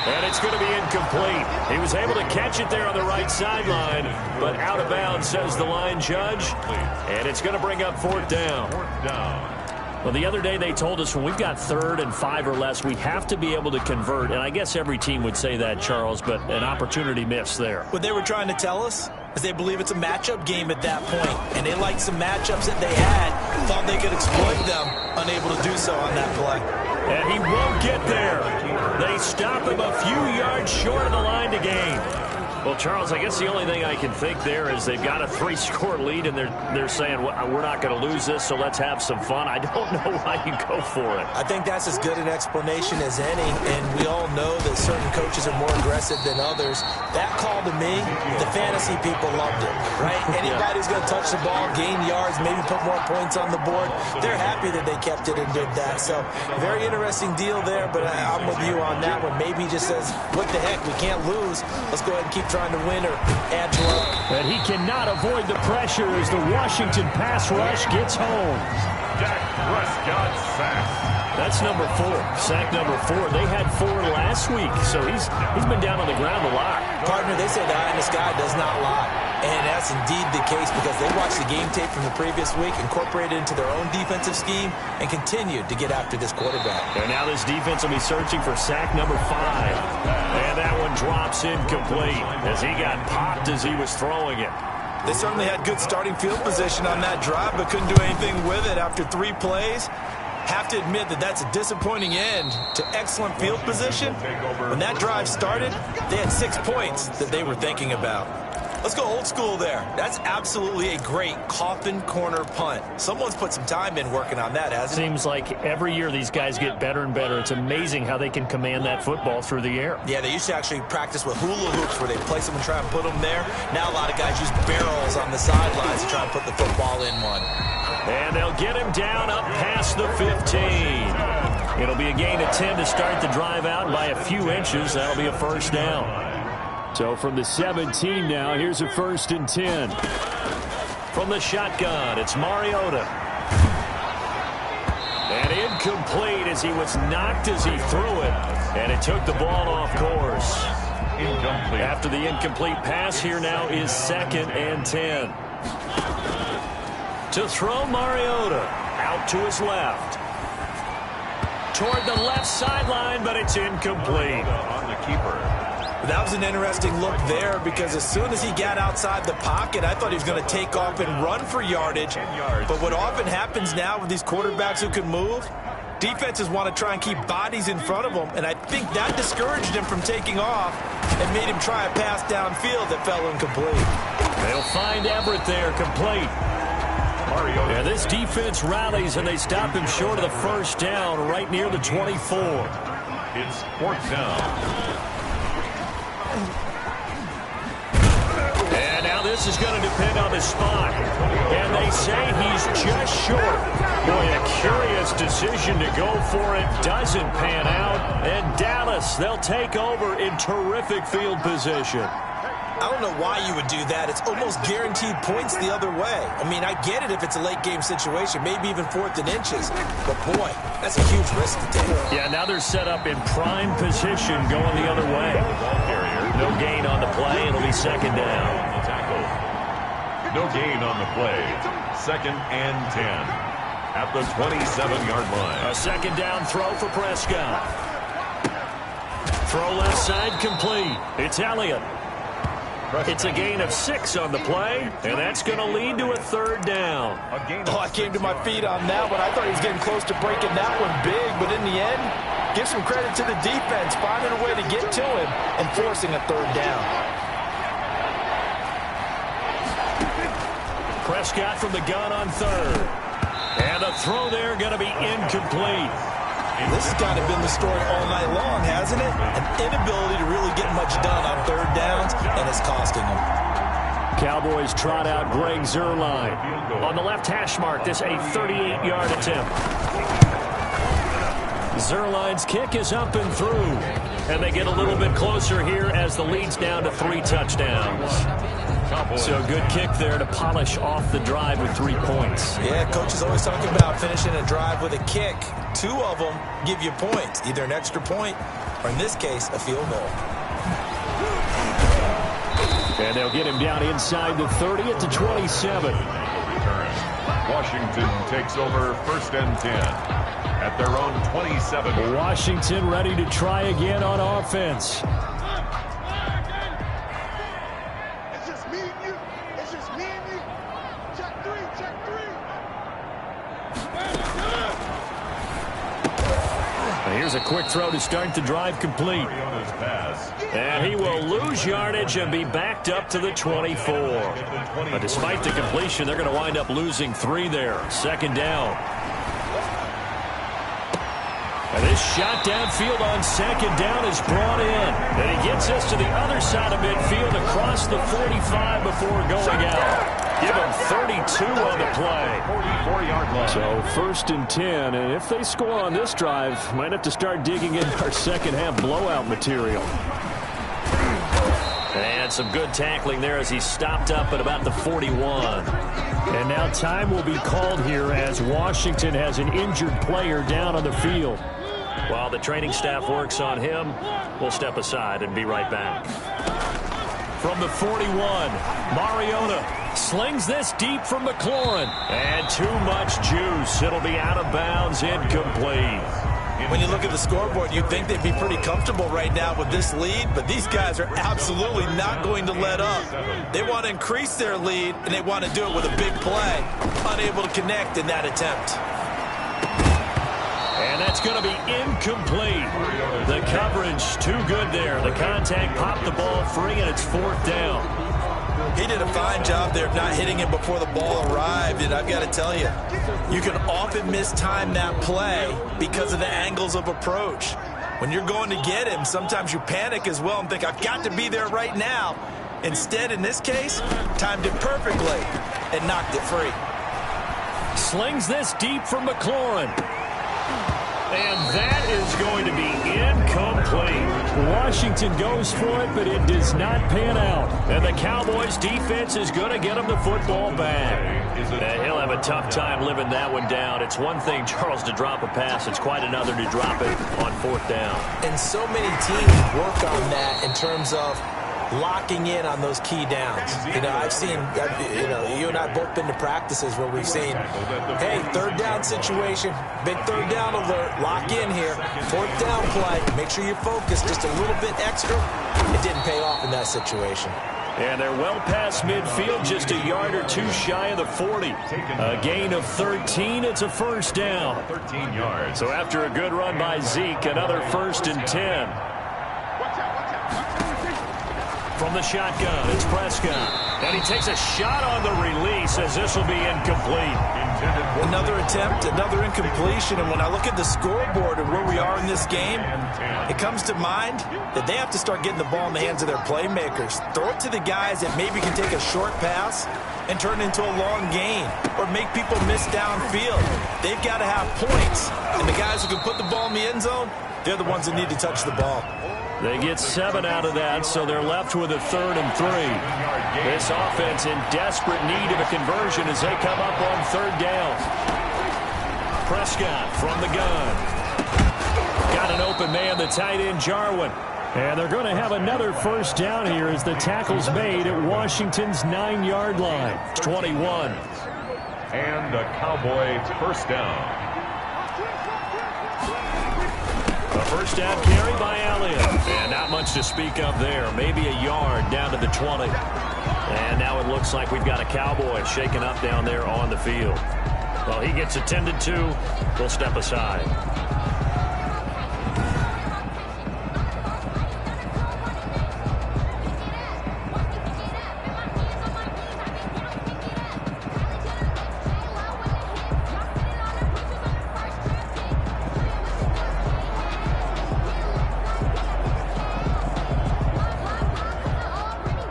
[SPEAKER 5] And it's going to be incomplete. He was able to catch it there on the right sideline, but out of bounds, says the line judge. And it's going to bring up 4th down. Well, the other day they told us when we've got 3rd and 5 or less, we have to be able to convert. And I guess every team would say that, Charles, but an opportunity missed there.
[SPEAKER 6] What they were trying to tell us is they believe it's a matchup game at that point. And they liked some matchups that they had, thought they could exploit them, unable to do so on that play.
[SPEAKER 5] And he won't get there. They stop him a few yards short of the line to gain. Well, Charles, I guess the only thing I can think there is they've got a 3-score lead, and they're saying, well, we're not going to lose this, so let's have some fun. I don't know why you go for it.
[SPEAKER 6] I think that's as good an explanation as any, and we all know that certain coaches are more aggressive than others. That call to me, the fantasy people loved it, right? Anybody who's going to touch the ball, gain yards, maybe put more points on the board, they're happy that they kept it and did that. So, very interesting deal there, but I'm with you on that one. Maybe he just says, what the heck, we can't lose. Let's go ahead and keep trying to win or add to our...
[SPEAKER 5] But he cannot avoid the pressure as the Washington pass rush gets home.
[SPEAKER 4] Dak Prescott sacked.
[SPEAKER 5] That's number 4. Sack number 4. They had 4 last week, so he's been down on the ground a lot.
[SPEAKER 6] Partner, they say the eye in the sky does not lie. And that's indeed the case because they watched the game tape from the previous week, incorporated it into their own defensive scheme, and continued to get after this quarterback.
[SPEAKER 5] And now this defense will be searching for sack number 5. And that one drops incomplete as he got popped as he was throwing it.
[SPEAKER 6] They certainly had good starting field position on that drive, but couldn't do anything with it after 3 plays. Have to admit that that's a disappointing end to excellent field position. When that drive started, they had 6 points that they were thinking about. Let's go old school there. That's absolutely a great coffin corner punt. Someone's put some time in working on that, hasn't it?
[SPEAKER 5] Seems like every year these guys get better and better. It's amazing how they can command that football through the air.
[SPEAKER 6] Yeah, they used to actually practice with hula hoops where they place them and try and put them there. Now a lot of guys use barrels on the sidelines to try and put the football in one.
[SPEAKER 5] And they'll get him down up past the 15. It'll be a gain of 10 to start the drive out by a few inches. That'll be a first down. So from the 17 now, here's a 1st and 10. From the shotgun, it's Mariota. And incomplete as he was knocked as he threw it. And it took the ball off course.
[SPEAKER 4] Incomplete.
[SPEAKER 5] After the incomplete pass, here now is 2nd and 10. To throw Mariota out to his left. Toward the left sideline, but it's incomplete.
[SPEAKER 4] On the keeper.
[SPEAKER 6] That was an interesting look there because as soon as he got outside the pocket, I thought he was going to take off and run for yardage. But what often happens now with these quarterbacks who can move, defenses want to try and keep bodies in front of them, and I think that discouraged him from taking off and made him try a pass downfield that fell incomplete.
[SPEAKER 5] They'll find Everett there, complete. Yeah, this defense rallies, and they stop him short of the first down right near the 24.
[SPEAKER 4] It's fourth down.
[SPEAKER 5] And now this is going to depend on the spot. And they say he's just short. Boy, a curious decision to go for it doesn't pan out. And Dallas, they'll take over in terrific field position.
[SPEAKER 6] I don't know why you would do that. It's almost guaranteed points the other way. I mean, I get it if it's a late-game situation, maybe even 4th and inches. But, boy, that's a huge risk to take.
[SPEAKER 5] Yeah, now they're set up in prime position going the other way. No gain on the play. It'll be second down.
[SPEAKER 4] No gain on the play. 2nd and 10 at the 27-yard line.
[SPEAKER 5] A second down throw for Prescott. Throw left side complete. It's Elliott. It's a gain of 6 on the play, and that's going to lead to a 3rd down.
[SPEAKER 6] Oh, I came to my feet on that one. I thought he was getting close to breaking that one big, but in the end, give some credit to the defense, finding a way to get to him and forcing a 3rd down.
[SPEAKER 5] Prescott from the gun on 3rd. And the throw there going to be incomplete.
[SPEAKER 6] This has kind of been the story all night long, hasn't it? An inability to really get much done on 3rd downs, and it's costing them.
[SPEAKER 5] Cowboys trot out Greg Zuerlein. On the left hash mark, this a 38-yard attempt. Zuerlein's kick is up and through. And they get a little bit closer here as the lead's down to 3 touchdowns. So a good kick there to polish off the drive with 3 points.
[SPEAKER 6] Yeah, coach is always talking about finishing a drive with a kick. 2 of them give you points, either an extra point or, in this case, a field goal.
[SPEAKER 5] And they'll get him down inside the 30 at the 27.
[SPEAKER 4] Washington takes over 1st and 10 at their own 27.
[SPEAKER 5] Washington ready to try again on offense.
[SPEAKER 2] It's just me and you. It's just me and you. Check 3, check 3.
[SPEAKER 5] Here's a quick throw to start the drive complete. And he will lose yardage and be backed up to the 24. But despite the completion, they're going to wind up losing 3 there. 2nd down. And this shot downfield on 2nd down is brought in. And he gets us to the other side of midfield across the 45 before going out. Give him 32 on the play.
[SPEAKER 4] 44-yard line.
[SPEAKER 5] So 1st and 10, and if they score on this drive, might have to start digging in our second half blowout material. And some good tackling there as he stopped up at about the 41. And now time will be called here as Washington has an injured player down on the field. While the training staff works on him, we'll step aside and be right back. From the 41, Mariota slings this deep from McLaurin. And too much juice. It'll be out of bounds, incomplete.
[SPEAKER 6] When you look at the scoreboard, you'd think they'd be pretty comfortable right now with this lead, but these guys are absolutely not going to let up. They want to increase their lead, and they want to do it with a big play. Unable to connect in that attempt.
[SPEAKER 5] And that's going to be incomplete. The coverage too good there. The contact popped the ball free, and it's 4th down.
[SPEAKER 6] He did a fine job there of not hitting him before the ball arrived, and I've got to tell you, you can often mistime that play because of the angles of approach. When you're going to get him, sometimes you panic as well and think, I've got to be there right now. Instead, in this case, timed it perfectly and knocked it free.
[SPEAKER 5] Slings this deep from McLaurin. And that is going to be incomplete. Washington goes for it, but it does not pan out. And the Cowboys' defense is going to get him the football back. And he'll have a tough time living that one down. It's one thing, Charles, to drop a pass. It's quite another to drop it on 4th down.
[SPEAKER 6] And so many teams work on that in terms of locking in on those key downs. I've seen, you and I both been to practices where we've seen, hey, third down situation, big third down alert, lock in here, fourth down play, make sure you're focused just a little bit extra. It didn't pay off in that situation.
[SPEAKER 5] And they're well past midfield, just a yard or two shy of the 40. A gain of 13, it's a first down.
[SPEAKER 4] 13 yards.
[SPEAKER 5] So after a good run by Zeke, another 1st and 10. From the shotgun, it's Prescott. And he takes a shot on the release as this will be incomplete.
[SPEAKER 6] Another attempt, another incompletion. And when I look at the scoreboard and where we are in this game, it comes to mind that they have to start getting the ball in the hands of their playmakers. Throw it to the guys that maybe can take a short pass and turn it into a long gain or make people miss downfield. They've got to have points. And the guys who can put the ball in the end zone, they're the ones that need to touch the ball.
[SPEAKER 5] They get 7 out of that, so they're left with a 3rd and 3. This offense in desperate need of a conversion as they come up on 3rd down. Prescott from the gun. Got an open man, the tight end Jarwin. And they're going to have another first down here as the tackle's made at Washington's 9-yard line. 21.
[SPEAKER 4] And a Cowboy first down.
[SPEAKER 5] A first down carry by Elliott. And not much to speak of there. Maybe a yard down to the 20. And now it looks like we've got a Cowboy shaken up down there on the field. Well, he gets attended to. We'll step aside.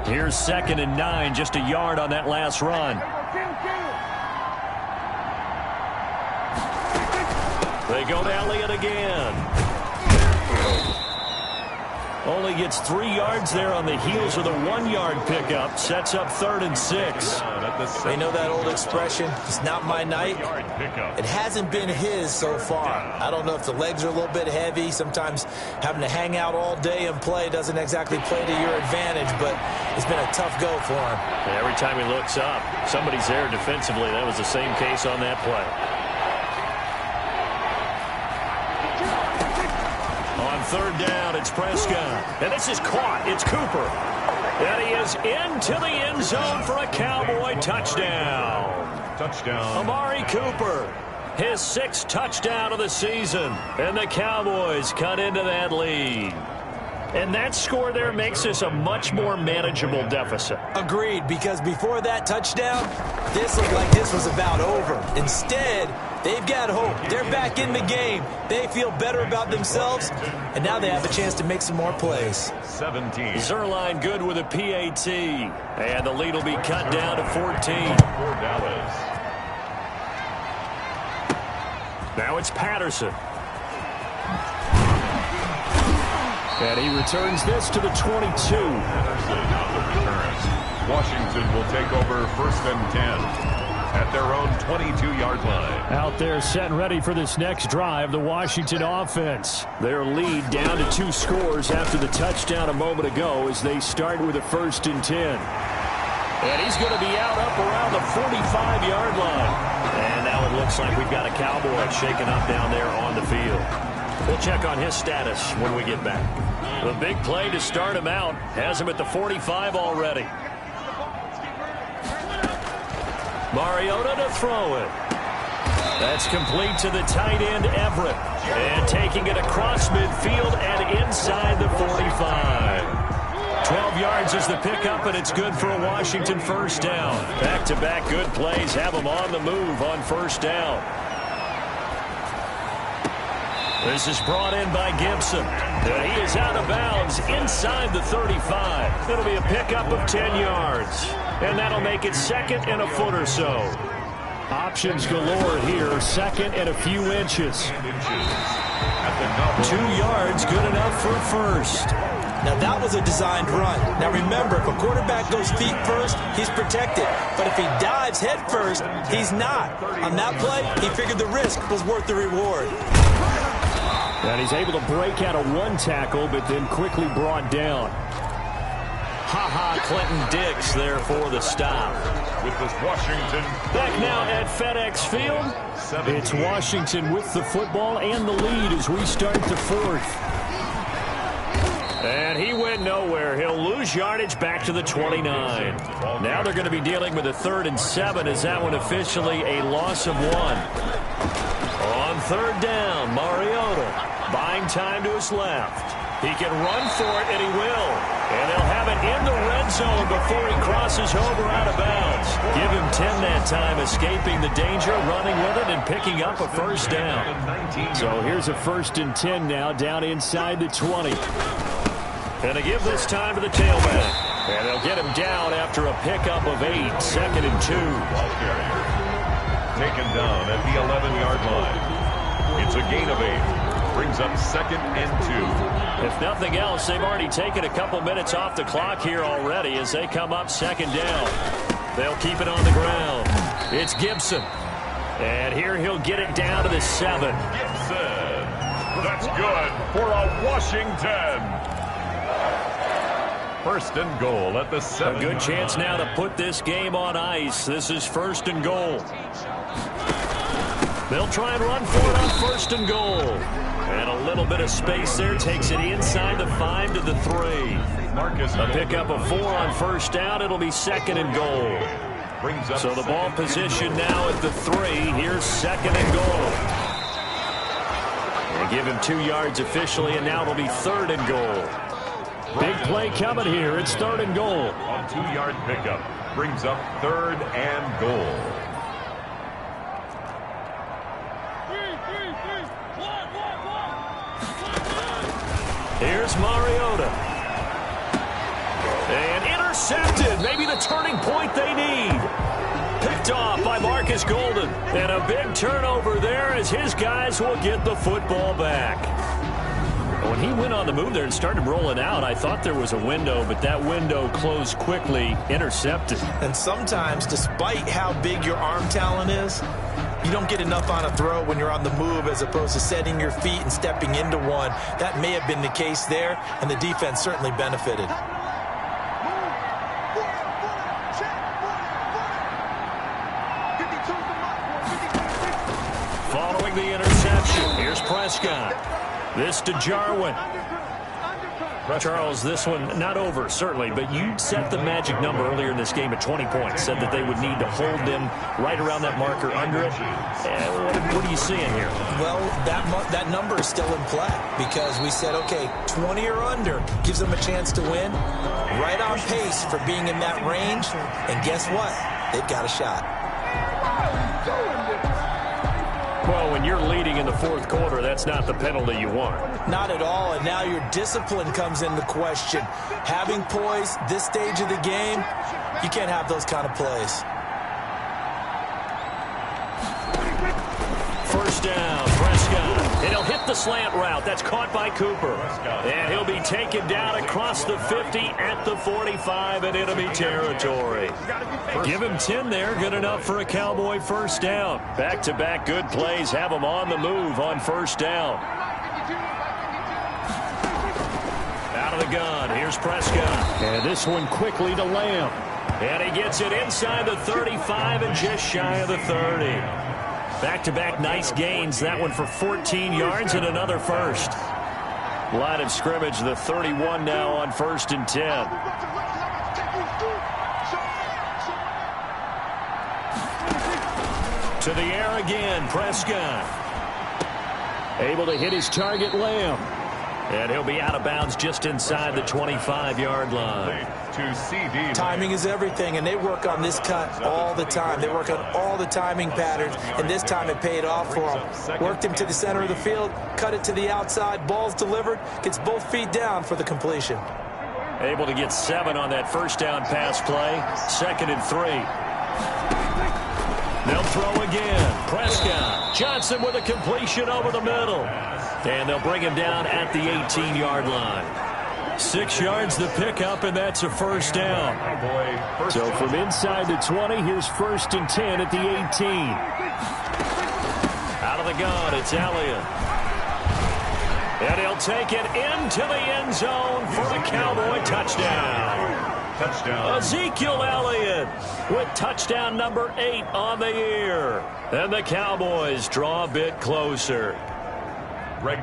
[SPEAKER 5] Here's 2nd and 9, just a yard on that last run. They go to Elliott again. Only gets 3 yards there on the heels of the 1-yard pickup. Sets up 3rd and 6.
[SPEAKER 6] They know that old expression, it's not my night. It hasn't been his so far. I don't know if the legs are a little bit heavy. Sometimes having to hang out all day and play doesn't exactly play to your advantage, but it's been a tough go for him.
[SPEAKER 5] And every time he looks up, somebody's there defensively. That was the same case on that play. On 3rd down, it's Prescott. And this is caught. It's Cooper. And he is into the end zone for a Cowboy touchdown. Amari Cooper, his 6th touchdown of the season. And the Cowboys cut into that lead. And that score there makes this a much more manageable deficit.
[SPEAKER 6] Agreed, because before that touchdown, this looked like this was about over. Instead, they've got hope. They're back in the game. They feel better about themselves, and now they have a chance to make some more plays.
[SPEAKER 4] 17.
[SPEAKER 5] Zerline good with a PAT, and the lead will be cut down to 14.
[SPEAKER 4] For Dallas.
[SPEAKER 5] Now it's Patterson. And he returns this to the 22.
[SPEAKER 4] Washington will take over 1st and 10 at their own 22-yard line.
[SPEAKER 5] Out there set and ready for this next drive, the Washington offense. Their lead down to 2 scores after the touchdown a moment ago as they start with a 1st and 10. And he's going to be out up around the 45-yard line. And now it looks like we've got a Cowboy shaken up down there on the field. We'll check on his status when we get back. The big play to start him out has him at the 45 already. Mariota to throw it. That's complete to the tight end, Everett. And taking it across midfield and inside the 45. 12 yards is the pickup, and it's good for a Washington first down. Back-to-back good plays have them on the move on first down. This is brought in by Gibson. And he is out of bounds inside the 35. It'll be a pickup of 10 yards. And that'll make it 2nd and a foot or so. Options galore here. 2nd and a few inches. 2 yards, good enough for a first.
[SPEAKER 6] Now that was a designed run. Now remember, if a quarterback goes feet first, he's protected. But if he dives head first, he's not. On that play, he figured the risk was worth the reward.
[SPEAKER 5] And he's able to break out of 1 tackle, but then quickly brought down. Ha-ha, Clinton Dix there for the stop.
[SPEAKER 4] With this Washington.
[SPEAKER 5] Back now at FedEx Field. It's Washington with the football and the lead as we start the fourth. And he went nowhere. He'll lose yardage back to the 29. Now they're going to be dealing with a 3rd and 7 as that one officially a loss of 1. On 3rd down, Mariota buying time to his left. He can run for it, and he will. And they'll have it in the red zone before he crosses over out of bounds. Give him 10 that time, escaping the danger, running with it, and picking up a 1st down. So here's a 1st and 10 now, down inside the 20. And they give this time to the tailback. And they'll get him down after a pickup of 8, 2nd and 2.
[SPEAKER 4] Taken down at the 11-yard line. It's a gain of 8. Brings up 2nd and 2.
[SPEAKER 5] If nothing else, they've already taken a couple minutes off the clock here already as they come up 2nd down. They'll keep it on the ground. It's Gibson. And here he'll get it down to the 7.
[SPEAKER 4] Gibson. That's good for a Washington. 1st and goal at the 7.
[SPEAKER 5] A good chance now to put this game on ice. This is 1st and goal. They'll try and run for it on 1st and goal. And a little bit of space there. Takes it inside the 5 to the 3. A pickup of 4 on 1st down. It'll be 2nd and goal. So the ball position now at the 3. Here's 2nd and goal. And give him 2 yards officially, and now it'll be 3rd and goal. Big play coming here. It's 3rd and goal.
[SPEAKER 4] On 2-yard pickup. Brings up 3rd and goal.
[SPEAKER 5] Here's Mariota. And intercepted. Maybe the turning point they need. Picked off by Marcus Golden. And a big turnover there as his guys will get the football back. When he went on the move there and started rolling out, I thought there was a window, but that window closed quickly, intercepted.
[SPEAKER 6] And sometimes, despite how big your arm talent is, you don't get enough on a throw when you're on the move as opposed to setting your feet and stepping into one. That may have been the case there, and the defense certainly benefited.
[SPEAKER 5] Following the interception, here's Prescott. This to Jarwin. Charles, this one not over, certainly, but you set the magic number earlier in this game at 20 points. Said that they would need to hold them right around that marker under it. What are you seeing here?
[SPEAKER 6] Well, that number is still in play because we said, okay, 20 or under gives them a chance to win. Right on pace for being in that range. And guess what? They've got a shot.
[SPEAKER 5] Well, when you're leading in the 4th quarter, that's not the penalty you want.
[SPEAKER 6] Not at all, and now your discipline comes into question. Having poise this stage of the game, you can't have those kind of plays.
[SPEAKER 5] 1st down, Prescott. And he'll hit the slant route. That's caught by Cooper. And he'll be taken down across the 50 at the 45 and enemy territory. Give him 10 there. Good enough for a Cowboy 1st down. Back-to-back good plays have him on the move on 1st down. Out of the gun. Here's Prescott. And this one quickly to Lamb. And he gets it inside the 35 and just shy of the 30. Back-to-back nice gains. That one for 14 yards and another 1st. Line of scrimmage, the 31 now on 1st and 10. To the air again, Prescott. Able to hit his target, Lamb. And he'll be out of bounds just inside the 25-yard line.
[SPEAKER 6] Timing is everything, and they work on this cut all the time. They work on all the timing patterns, and this time it paid off for them. Worked him to the center of the field, cut it to the outside, ball's delivered, gets both feet down for the completion.
[SPEAKER 5] Able to get 7 on that 1st down pass play. 2nd and 3. They'll throw again. Prescott. Johnson with a completion over the middle. And they'll bring him down at the 18-yard line. 6 yards the pickup, and that's a 1st down. So from inside the 20, here's 1st and 10 at the 18. Out of the gun, it's Elliott. And he'll take it into the end zone for a Cowboy touchdown.
[SPEAKER 4] Touchdown.
[SPEAKER 5] Ezekiel Elliott with touchdown number 8 on the year. And the Cowboys draw a bit closer.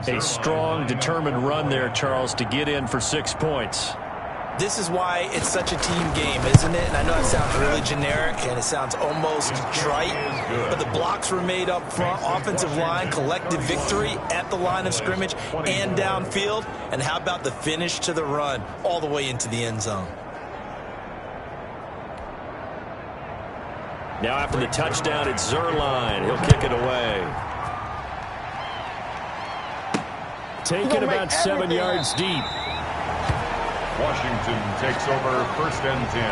[SPEAKER 5] A strong, determined run there, Charles, to get in for 6 points.
[SPEAKER 6] This is why it's such a team game, isn't it? And I know it sounds really generic and it sounds almost trite, but the blocks were made up front, offensive line, collective victory at the line of scrimmage and downfield. And how about the finish to the run all the way into the end zone?
[SPEAKER 5] Now after the touchdown, it's Zerline. He'll kick it away. Taken about 7 yards deep.
[SPEAKER 4] Washington takes over 1st and 10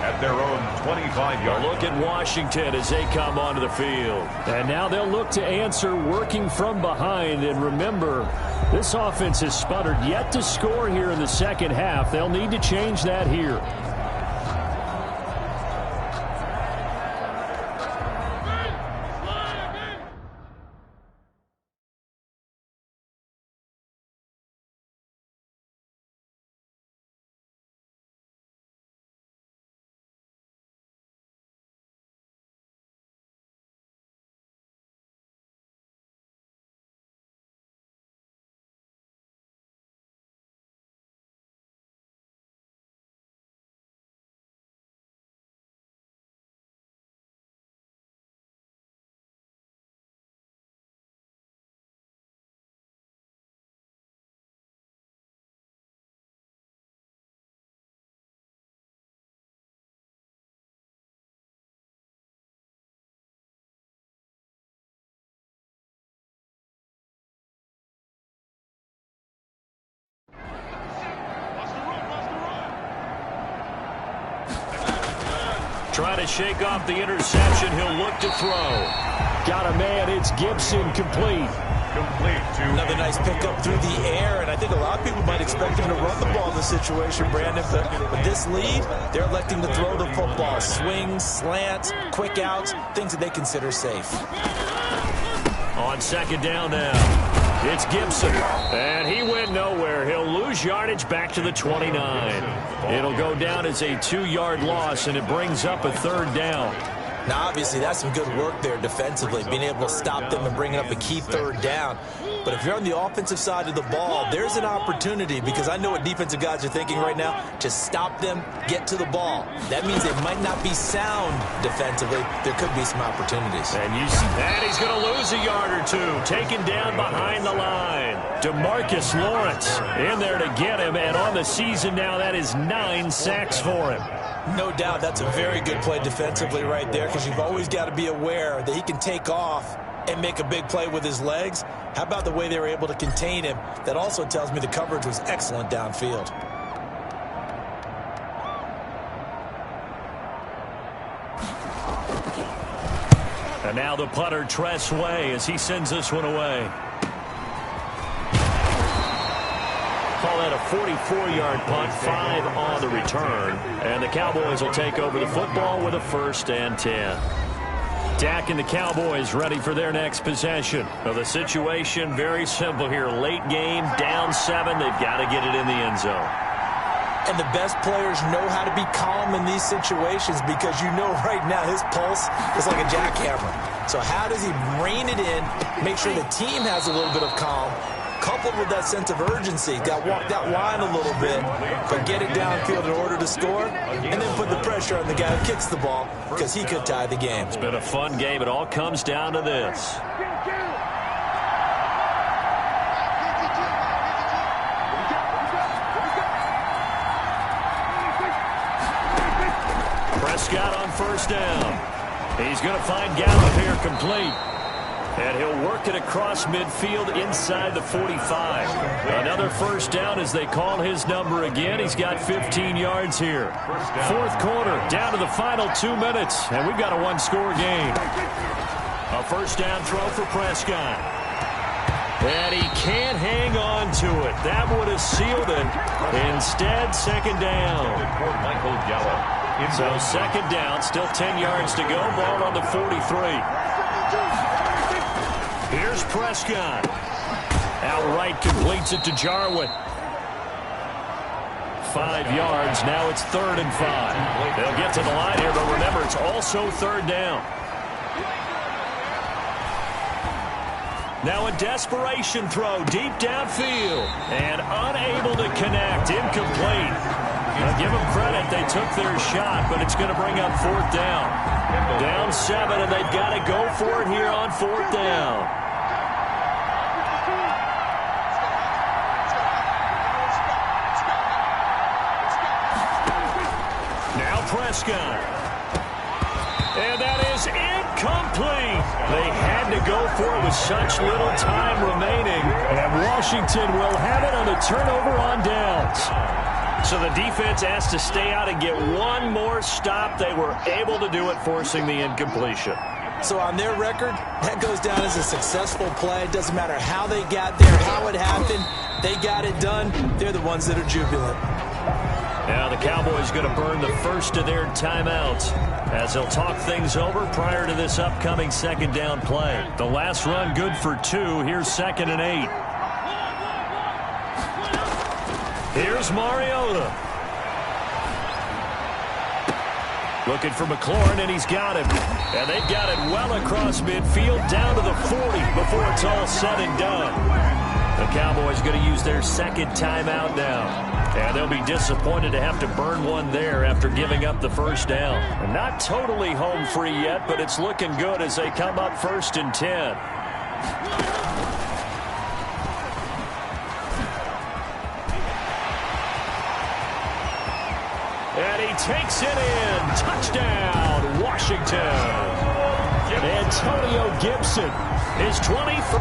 [SPEAKER 4] at their own 25-yard.
[SPEAKER 5] Look at Washington as they come onto the field. And now they'll look to answer working from behind. And remember, this offense has sputtered yet to score here in the second half. They'll need to change that here. Trying to shake off the interception. He'll look to throw. Got a man. It's Gibson, complete.
[SPEAKER 6] Another nice pickup through the air, and I think a lot of people might expect him to run the ball in this situation, Brandon. But with this lead, they're electing to throw the football. Swings, slants, quick outs, things that they consider safe.
[SPEAKER 5] On 2nd down now, it's Gibson. And he went nowhere. He'll lose yardage back to the 29. It'll go down as a 2-yard loss, and it brings up a 3rd down.
[SPEAKER 6] Now, obviously, that's some good work there defensively, being able to stop them and bringing up a key 3rd down. But if you're on the offensive side of the ball, there's an opportunity, because I know what defensive guys are thinking right now. Just stop them, get to the ball. That means they might not be sound defensively. There could be some opportunities.
[SPEAKER 5] And you see that he's going to lose a yard or two. Taken down behind the line. DeMarcus Lawrence in there to get him. And on the season now, that is 9 sacks for him.
[SPEAKER 6] No doubt that's a very good play defensively right there, because you've always got to be aware that he can take off and make a big play with his legs. How about the way they were able to contain him? That also tells me the coverage was excellent downfield.
[SPEAKER 5] And now the punter, Tress Way, as he sends this one away. Call that a 44-yard punt, 5 on the return. And the Cowboys will take over the football with a 1st and 10. Dak and the Cowboys ready for their next possession. Well, the situation very simple here. Late game, down 7. They've got to get it in the end zone.
[SPEAKER 6] And the best players know how to be calm in these situations, because you know right now his pulse is like a jackhammer. So how does he rein it in, make sure the team has a little bit of calm, coupled with that sense of urgency, got to walk that line a little bit, but get it downfield in order to score, and then put the pressure on the guy who kicks the ball, because he could tie the game.
[SPEAKER 5] It's been a fun game. It all comes down to this. Prescott on 1st down. He's going to find Gallup here, complete. And he'll work it across midfield inside the 45. Another 1st down as they call his number again. He's got 15 yards here. 4th quarter, down to the final 2 minutes. And we've got a 1-score game. A 1st down throw for Prescott. And he can't hang on to it. That would have sealed it. Instead, 2nd down.
[SPEAKER 4] Michael Gallup.
[SPEAKER 5] So 2nd down, still 10 yards to go. Ball on the 43. Here's Prescott. Outright completes it to Jarwin. 5 yards. Now it's 3rd and 5. They'll get to the line here, but remember, it's also 3rd down. Now a desperation throw deep downfield and unable to connect. Incomplete. Now give them credit. They took their shot, but it's going to bring up 4th down. Down 7, and they've got to go for it here on 4th down. Now Prescott. And that is incomplete. They had to go for it with such little time remaining. And Washington will have it on a turnover on downs. So the defense asked to stay out and get one more stop. They were able to do it, forcing the incompletion.
[SPEAKER 6] So on their record, that goes down as a successful play. It doesn't matter how they got there, how it happened. They got it done. They're the ones that are jubilant.
[SPEAKER 5] Now the Cowboys going to burn the first of their timeouts as they'll talk things over prior to this upcoming 2nd down play. The last run good for 2. Here's 2nd and 8. Here's Mariota. Looking for McLaurin, and he's got him. And they've got it well across midfield, down to the 40 before it's all said and done. The Cowboys going to use their 2nd timeout now. And they'll be disappointed to have to burn one there after giving up the 1st down. And not totally home free yet, but it's looking good as they come up 1st and 10. And he takes it in. Touchdown, Washington. Antonio Gibson is 23.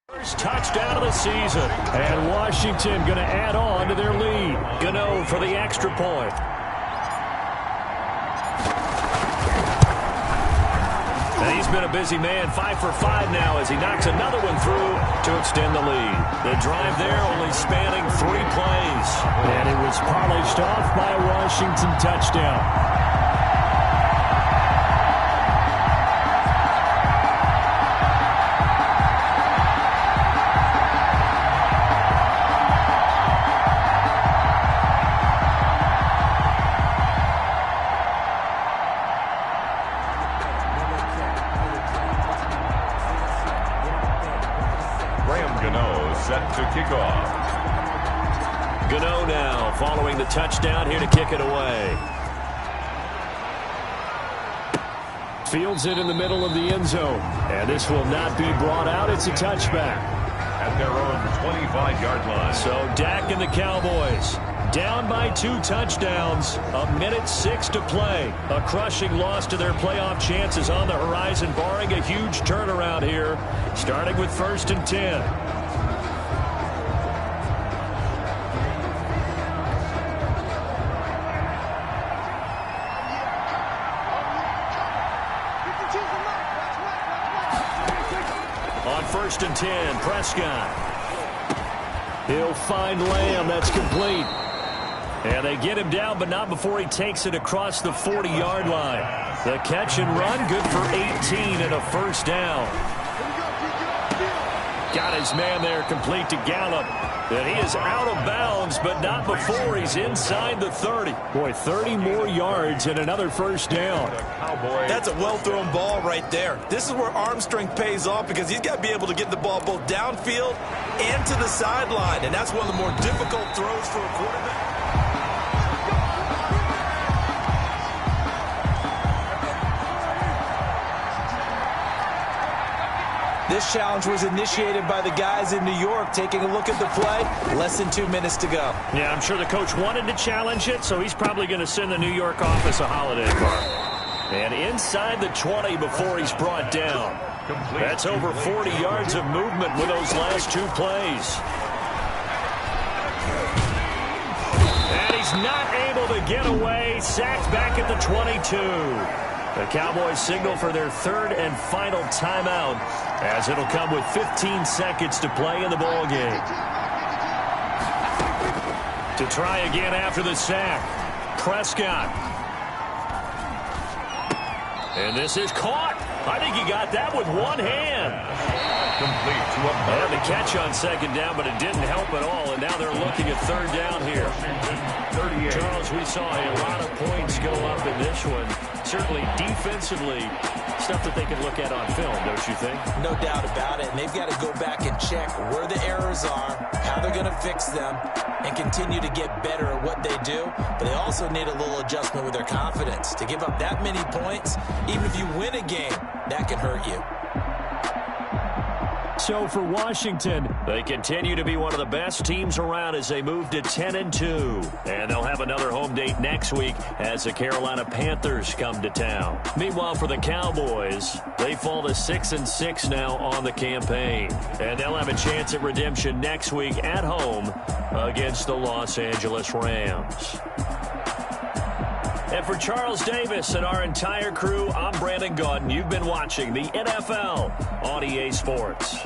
[SPEAKER 5] First touchdown of the season. And Washington going to add on to their lead. Gano for the extra point. And he's been a busy man, 5 for 5 now as he knocks another one through to extend the lead. The drive there only spanning 3 plays. And it was polished off by a Washington touchdown. Gano now following the touchdown here to kick it away. Fields it in the middle of the end zone. And this will not be brought out. It's a touchback.
[SPEAKER 4] At their own 25-yard line.
[SPEAKER 5] So Dak and the Cowboys down by 2 touchdowns. 1:06 to play. A crushing loss to their playoff chances on the horizon, barring a huge turnaround here, starting with 1st and 10. On 1st and 10, Prescott. He'll find Lamb. That's complete. And they get him down, but not before he takes it across the 40-yard line. The catch and run, good for 18 and a first down. Got his man there, complete to Gallup. And he is out of bounds, but not before he's inside the 30. Boy, 30 more yards and another first down.
[SPEAKER 6] That's a well-thrown ball right there. This is where arm strength pays off because he's got to be able to get the ball both downfield and to the sideline. And that's one of the more difficult throws for a quarterback. This challenge was initiated by the guys in New York. Taking a look at the play, less than 2 minutes to go.
[SPEAKER 5] Yeah, I'm sure the coach wanted to challenge it, so he's probably going to send the New York office a holiday card. And inside the 20 before he's brought down. That's over 40 yards of movement with those last 2 plays. And he's not able to get away. Sacked back at the 22. The Cowboys signal for their 3rd and final timeout, as it'll come with 15 seconds to play in the ball game. To try again after the sack, Prescott. And this is caught. I think he got that with one hand.
[SPEAKER 4] Complete to a
[SPEAKER 5] and the catch on 2nd down, but it didn't help at all. And now they're looking at 3rd down here. Charles, we saw a lot of points go up in this one. Certainly defensively, stuff that they can look at on film, don't you think?
[SPEAKER 6] No doubt about it. And they've got to go back and check where the errors are, how they're going to fix them, and continue to get better at what they do. But they also need a little adjustment with their confidence. To give up that many points, even if you win a game, that can hurt you.
[SPEAKER 5] So for Washington, they continue to be one of the best teams around as they move to 10-2. And they'll have another home date next week as the Carolina Panthers come to town. Meanwhile, for the Cowboys, they fall to 6-6 now on the campaign. And they'll have a chance at redemption next week at home against the Los Angeles Rams. And for Charles Davis and our entire crew, I'm Brandon Gaudin. You've been watching the NFL on EA Sports.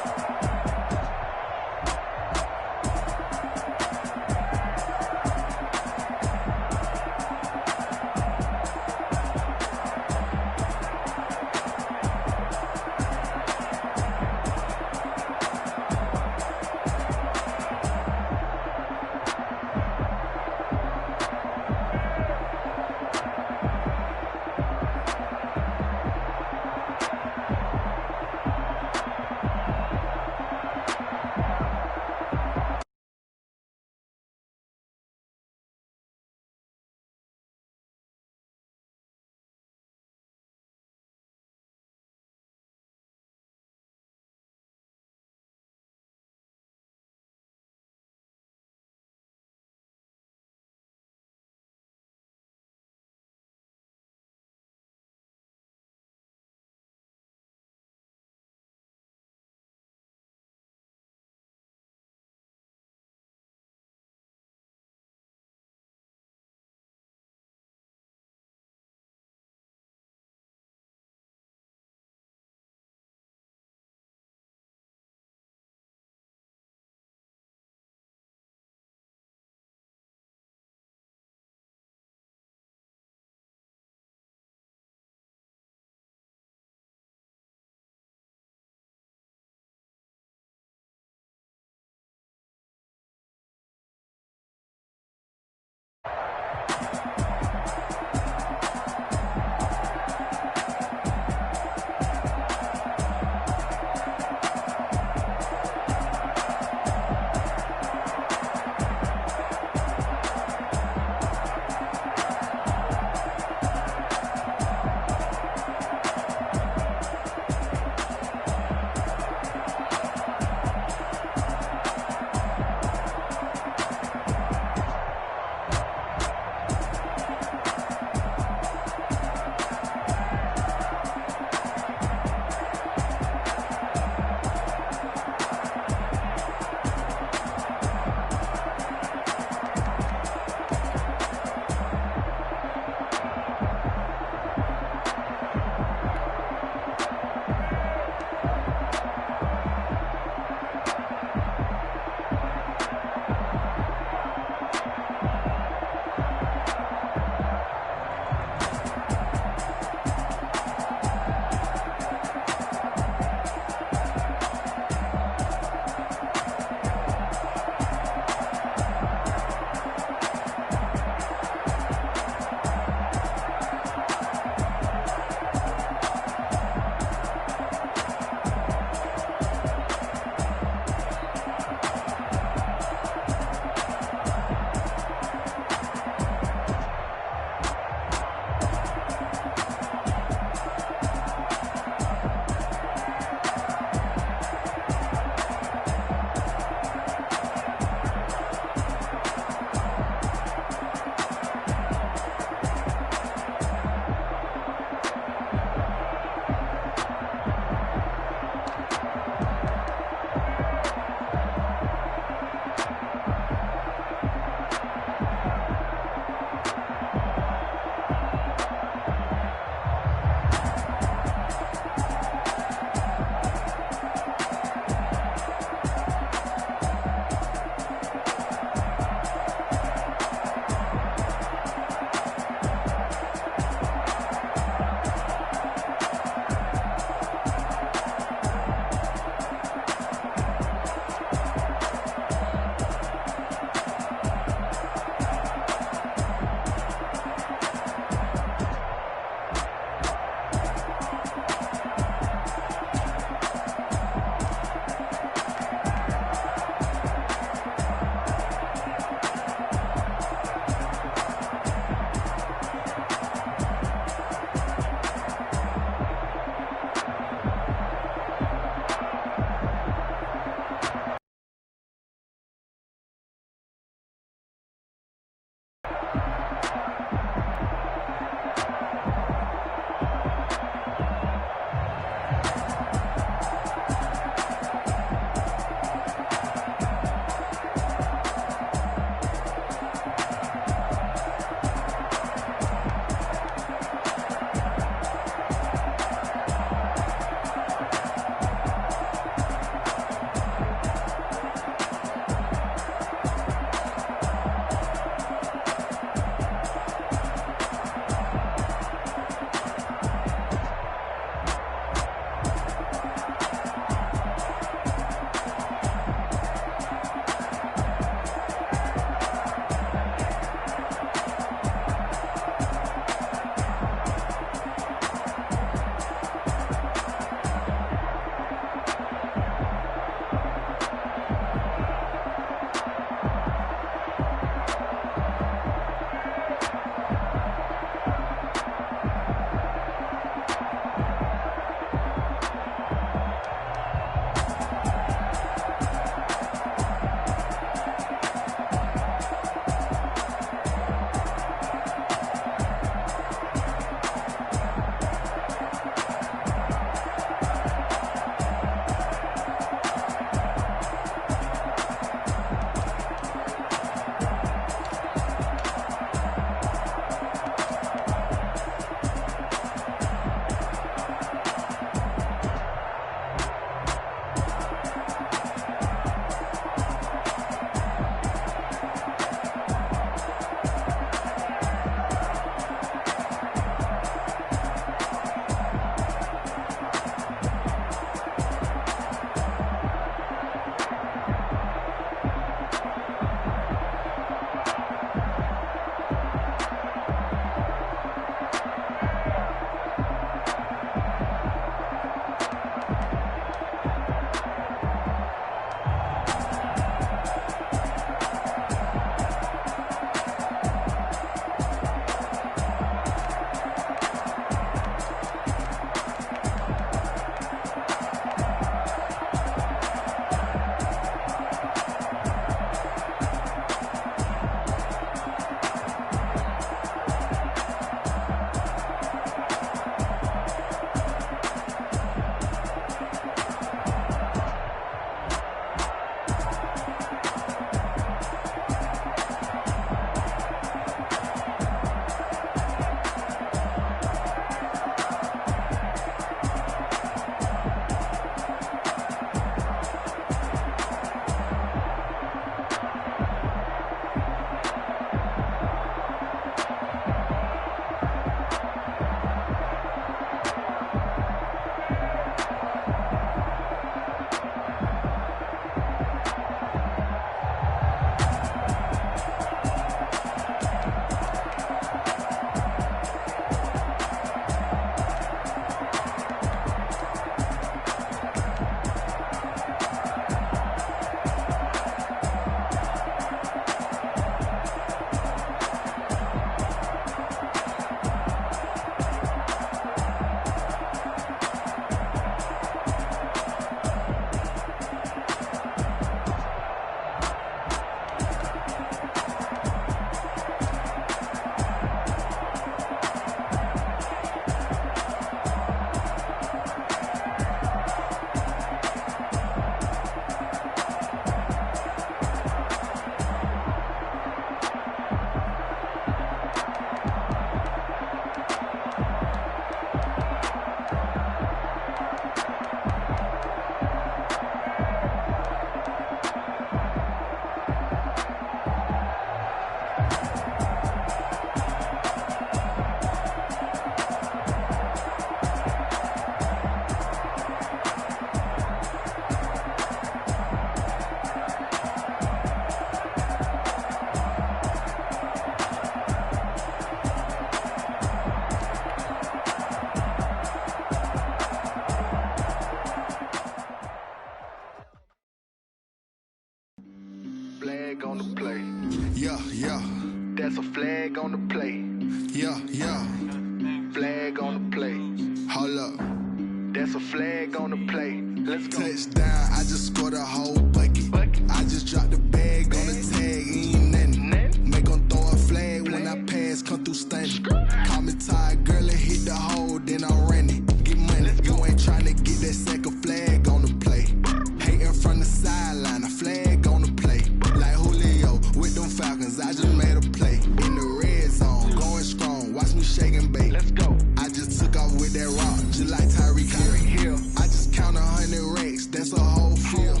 [SPEAKER 2] shake and bake. Let's go. I just took off with that rock, just like Tyreek Hill. I just count 100 racks, that's a whole field.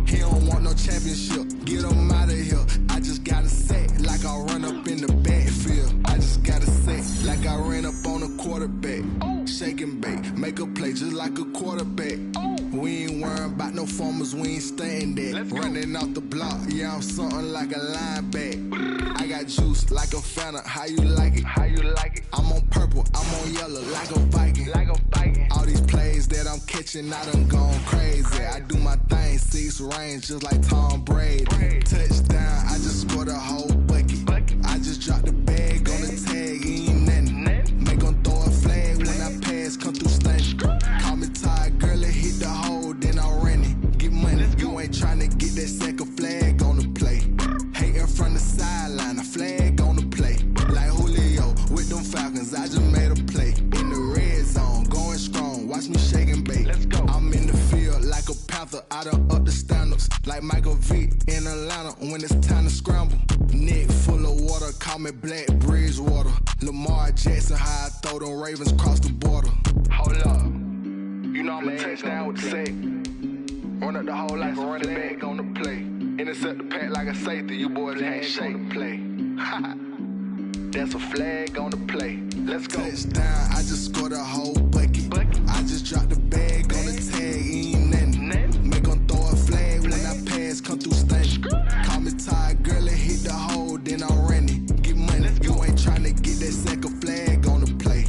[SPEAKER 2] He don't want no championship, get him out of here. I just got a set, like I run up in the backfield. I just got a set, like I ran up on a quarterback. Shake and bake, make a play just like a quarterback. We ain't worrying about no formers, we ain't staying there. Running off the block, yeah, I'm something like a linebacker. I got juice like a Fanta, how you like it? How you like it? I'm on purple, I'm on yellow, like a Viking. Like a Viking. All these plays that I'm catching, I done gone crazy. I do my thing, 6 range, just like Tom Brady. Touchdown, I just scored a whole bucket. I just dropped the bag on the tag, ain't nothing. Make 'em throw a flag when I pass, come through stunning. Call me tired, girl, it hit the hole, then I ran it. Get money, you ain't tryna get that second flag on the play. Hating from the sideline, a flag on the play. Like Julio with them Falcons, I just made a play. In the red zone, going strong, watch me shake and bake. Let's go. I'm in the field like a Panther, I done up the standards. Like Michael Vick in Atlanta when it's time to scramble. Neck full of water, call me Black Bridgewater. Lamar Jackson, how I throw them Ravens across the border. Hold up, you know I'm a touchdown with the sack. Run up the hole like a running back on the play. Intercept the pack like a safety, you boys ain't shake the play. That's a flag on the play. Let's go. Touchdown, I just scored a whole bucket. I just dropped the bag on the tag, ain't nothing. Make 'em throw a flag when I pass, come through stunning. Call me tired, girl, it hit the hole, then I ran it. Get money, you ain't tryna get that second flag on the play.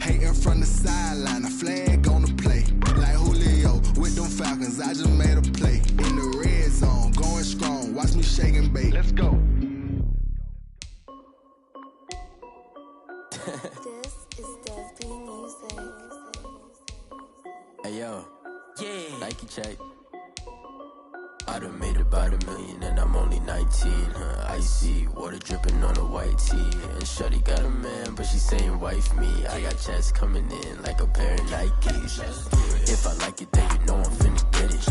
[SPEAKER 2] Hating from the sideline, a flag on the play. Like Julio with them Falcons, I just made a play. In the red zone, going strong, watch me shake and bake. Let's go.
[SPEAKER 8] This is Desby Music.
[SPEAKER 3] Hey yo, yeah, Nike check. I done made about $1 million and I'm only 19. Icy water dripping on a white tee. And shawty got a man, but she saying wife me. I got checks coming in like a pair of Nikes. If I like it, then you know I'm finna get it.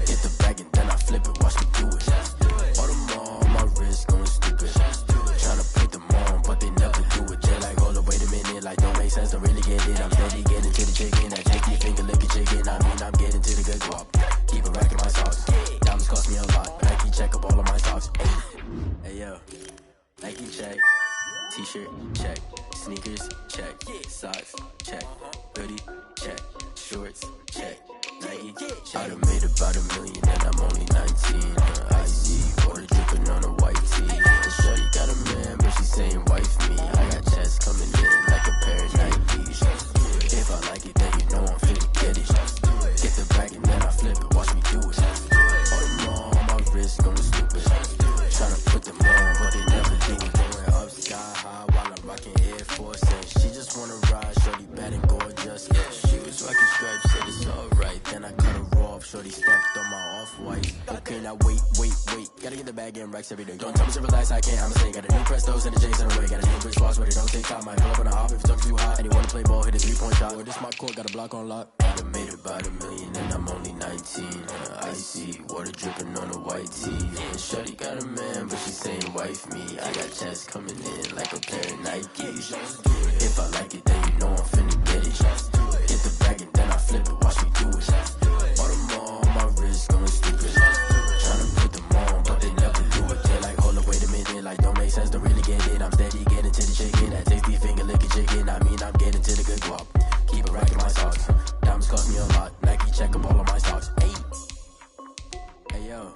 [SPEAKER 3] Get the bag and then I flip it, watch me do it. All them on my wrist going stupid. Tryna put them on, but they never do it. They're like, hold up, wait a minute, like don't make sense, don't really get it. I'm steady getting to the chicken, I take your finger, lick a chicken. I mean, I'm getting to the good guap. Keep a rack in my socks. Diamonds cost me a lot. Nike check up all of my socks. Hey yo, Nike check. T-shirt check. Sneakers check. Socks check. Hoodie check. Shorts check. Nike check. I done made about $1 million and I'm only 19. Icy water dripping on a white tee. And shorty got a man, but she saying wife me. I got checks coming in like a pair of Nikes. If I like it, then you know I'm finna get it. Get the bag and then I flip it, watch me do it. All them on my wrist going stupid. Tryna put them on, but they never do it. Going up sky high while I'm rocking Air Force. And she just wanna ride, shorty bad and gorgeous. She was rocking stripes, said it's alright. Then I cut her off, shorty stepped on my off-white. Okay, now wait. Gotta get the bag and racks every day. Don't tell me to relax, I can't, I'm a snake. Got a new Prestos and a Jason away. Got a new bitch boss where they don't take time. Might pull up on a hop if it's up too high. And he wanna play ball, hit a 3-point shot. Or this my court, got a block on lock. I done made about $1 million and I'm only 19. Icy water dripping on a white tee. And shorty got a man, but she saying wife me. I got checks coming in like a pair of Nikes. If I like it, then you know I'm finna get it. Get the bag and then I flip it, watch me do it. All them on my wrist going stupid. Tryna put them on, but they never do it. They're like, hold up, wait a minute, like don't make sense, don't really get it. I'm steady getting to the chicken, that tasty finger licking chicken. I mean, I'm getting to the good guap. Keep a rack in my socks. Diamonds cost me a lot. Nike check up all of my stocks. Hey yo,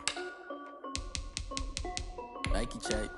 [SPEAKER 3] Nike check.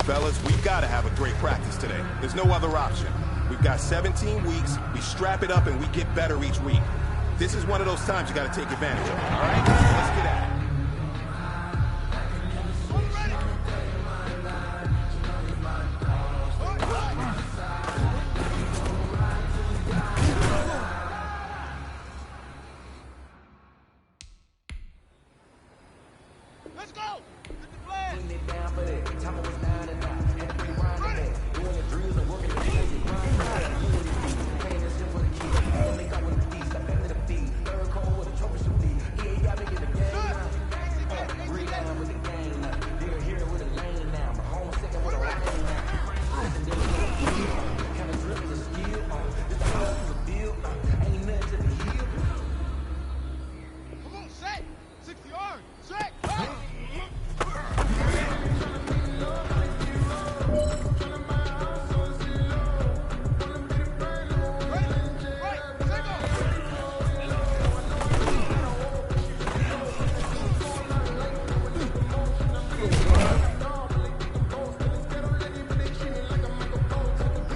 [SPEAKER 9] Fellas, we've got to have a great practice today. There's no other option. We've got 17 weeks, we strap it up, and we get better each week. This is one of those times you got to take advantage of, all right? Let's get at it.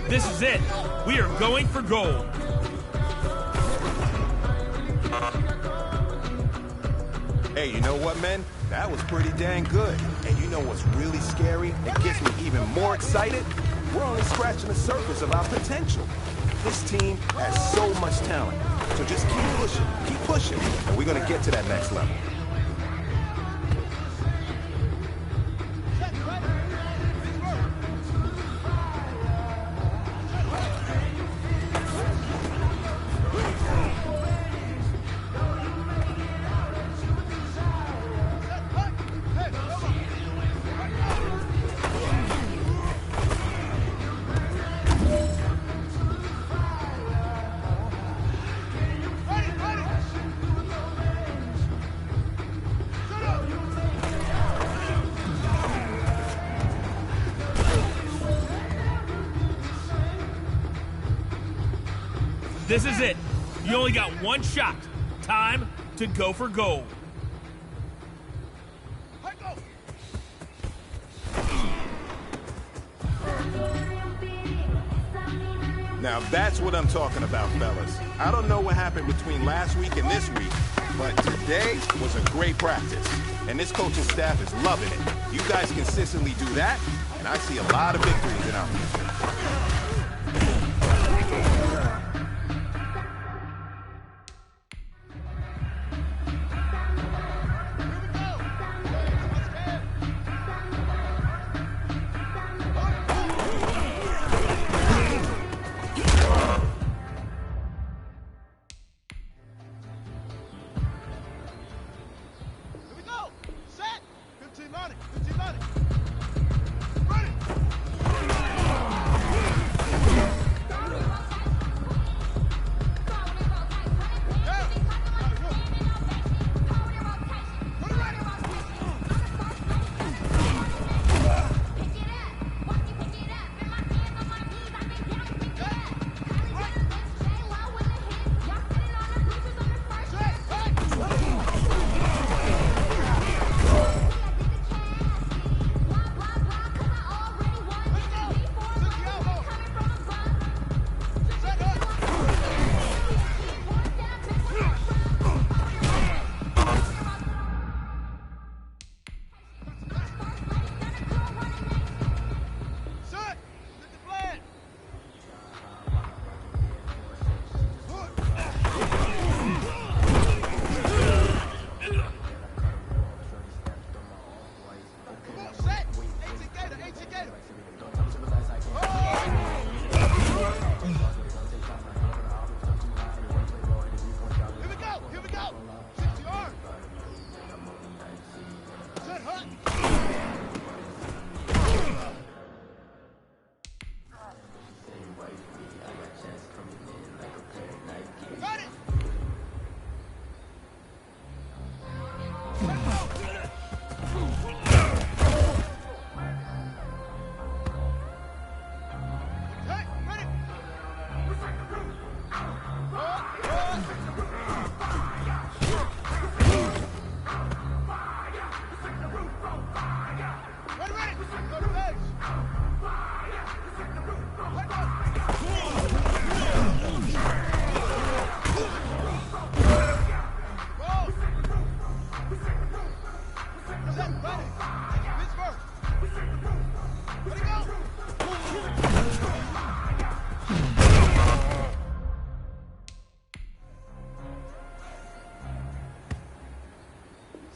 [SPEAKER 7] This is it. We are going for gold.
[SPEAKER 9] Hey, you know what, men? That was pretty dang good. And you know what's really scary? It gets me even more excited. We're only scratching the surface of our potential. This team has so much talent. So just keep pushing, and we're gonna get to that next level.
[SPEAKER 7] This is it. You only got one shot. Time to go for gold.
[SPEAKER 9] Now that's what I'm talking about, fellas. I don't know what happened between last week and this week, but today was a great practice. And this coaching staff is loving it. You guys consistently do that, and I see a lot of victories in our future.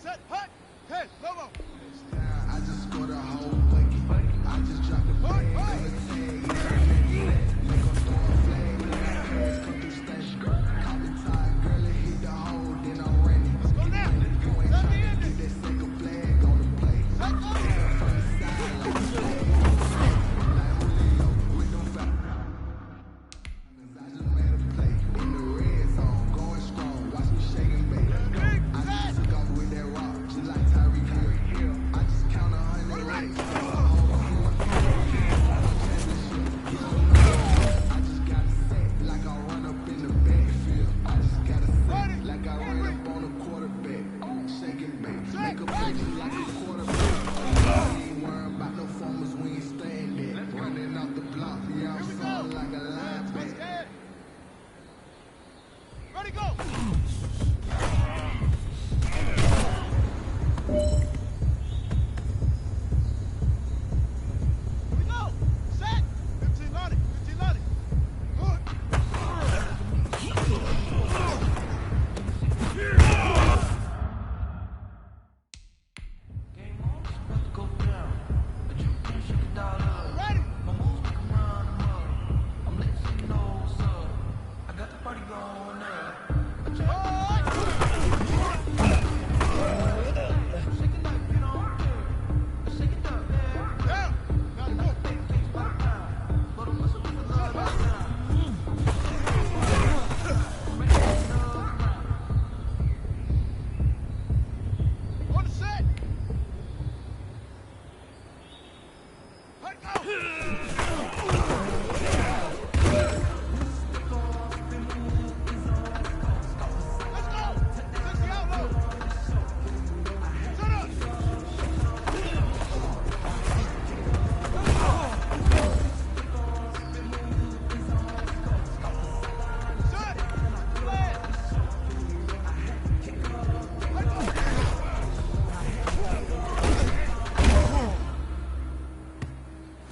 [SPEAKER 2] Set, hut, head, Lobo.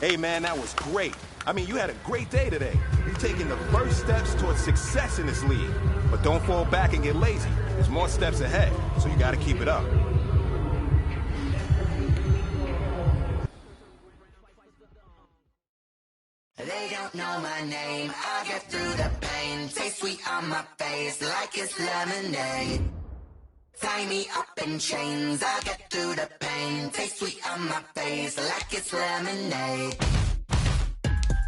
[SPEAKER 9] Hey, man, that was great. I mean, you had a great day today. You're taking the first steps towards success in this league. But don't fall back and get lazy. There's more steps ahead, so you got to keep it up.
[SPEAKER 10] They don't know my name. I get through the pain. Taste sweet on my face like it's lemonade. Tie me up in chains. I get through the pain. Taste sweet on my face like it's lemonade.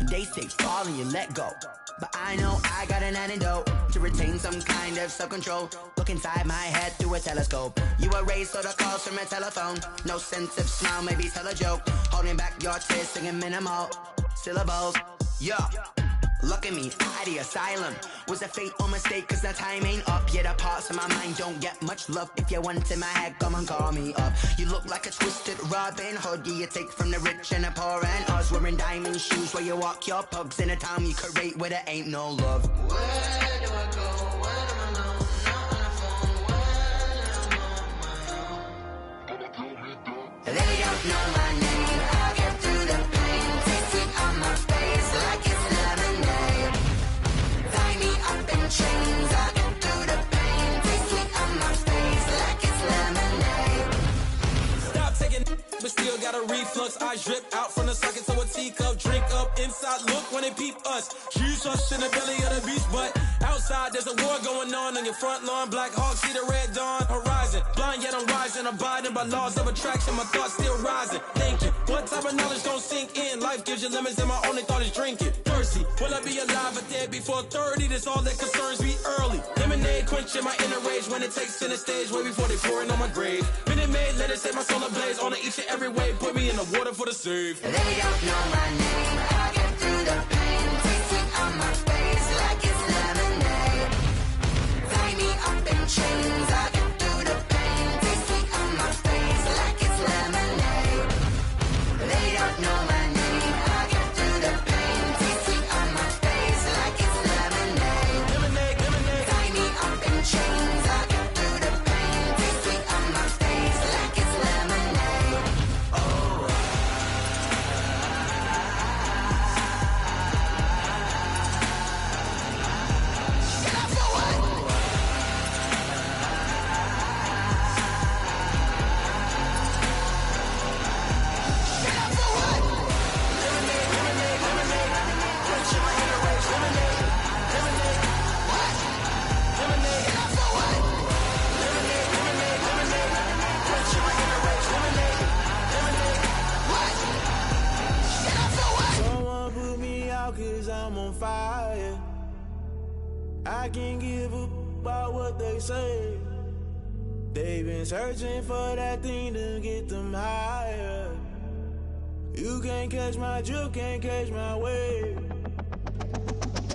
[SPEAKER 10] They say fall and you let go, but I know I got an antidote to retain some kind of self-control. Look inside my head through a telescope. You erase all the calls from a telephone. No sense of smile, maybe tell a joke. Holding back your tears, singing minimal syllables. Yeah, look at me, out the asylum. Was a fate or mistake, cause the time ain't up. Yet the parts of my mind don't get much love. If you want in my head, come and call me up. You look like a twisted Robin Hood. Yeah, you take from the rich and the poor and us. Wearing diamond shoes where you walk your pugs. In a town you create where there ain't no love. Where do I go? Where do I know? Not on the phone. When I'm on my own. They don't know my name. I get through the pain. Taste sweet on my face like it's lemonade. Tie me up in chains. I get through the pain. Taste sweet on my face like it's lemonade.
[SPEAKER 11] Stop taking, but still got a reflux. Eyes drip out from the socket to a teacup. Drink up inside, look when they peep us. Juice us in the belly of the beast, but outside there's a war going on your front lawn. Black Hawk see the red dawn horizon. Blind yet I'm rising, abiding by laws of attraction. My thoughts still rising, thinking what type of knowledge don't sink in. Life gives you limits and my only thought is drinking. Thirsty, will I be alive or dead before 30? That's all that concerns me early. Lemonade quenching my inner rage when it takes center stage way before they pour it on my grave. Minute Maid, let it set my soul ablaze on each and every way. Put me in the water for the save.
[SPEAKER 10] They don't know my name. I get through the pain. Taste sweet on my face like it's lemonade. Tie me up in chains. I get through the pain. Taste sweet on my face like it's lemonade. They don't know my name. I get through the pain. Taste sweet on my face like it's lemonade.
[SPEAKER 11] Lemonade, lemonade.
[SPEAKER 10] Tie me up in chains. I get through the pain. Taste sweet on my face like it's lemonade. Oh.
[SPEAKER 12] Someone put me out cause I'm on fire. I can't give up about what they say. They've been searching for that thing to get them higher. You can't catch my drift, can't catch my wave.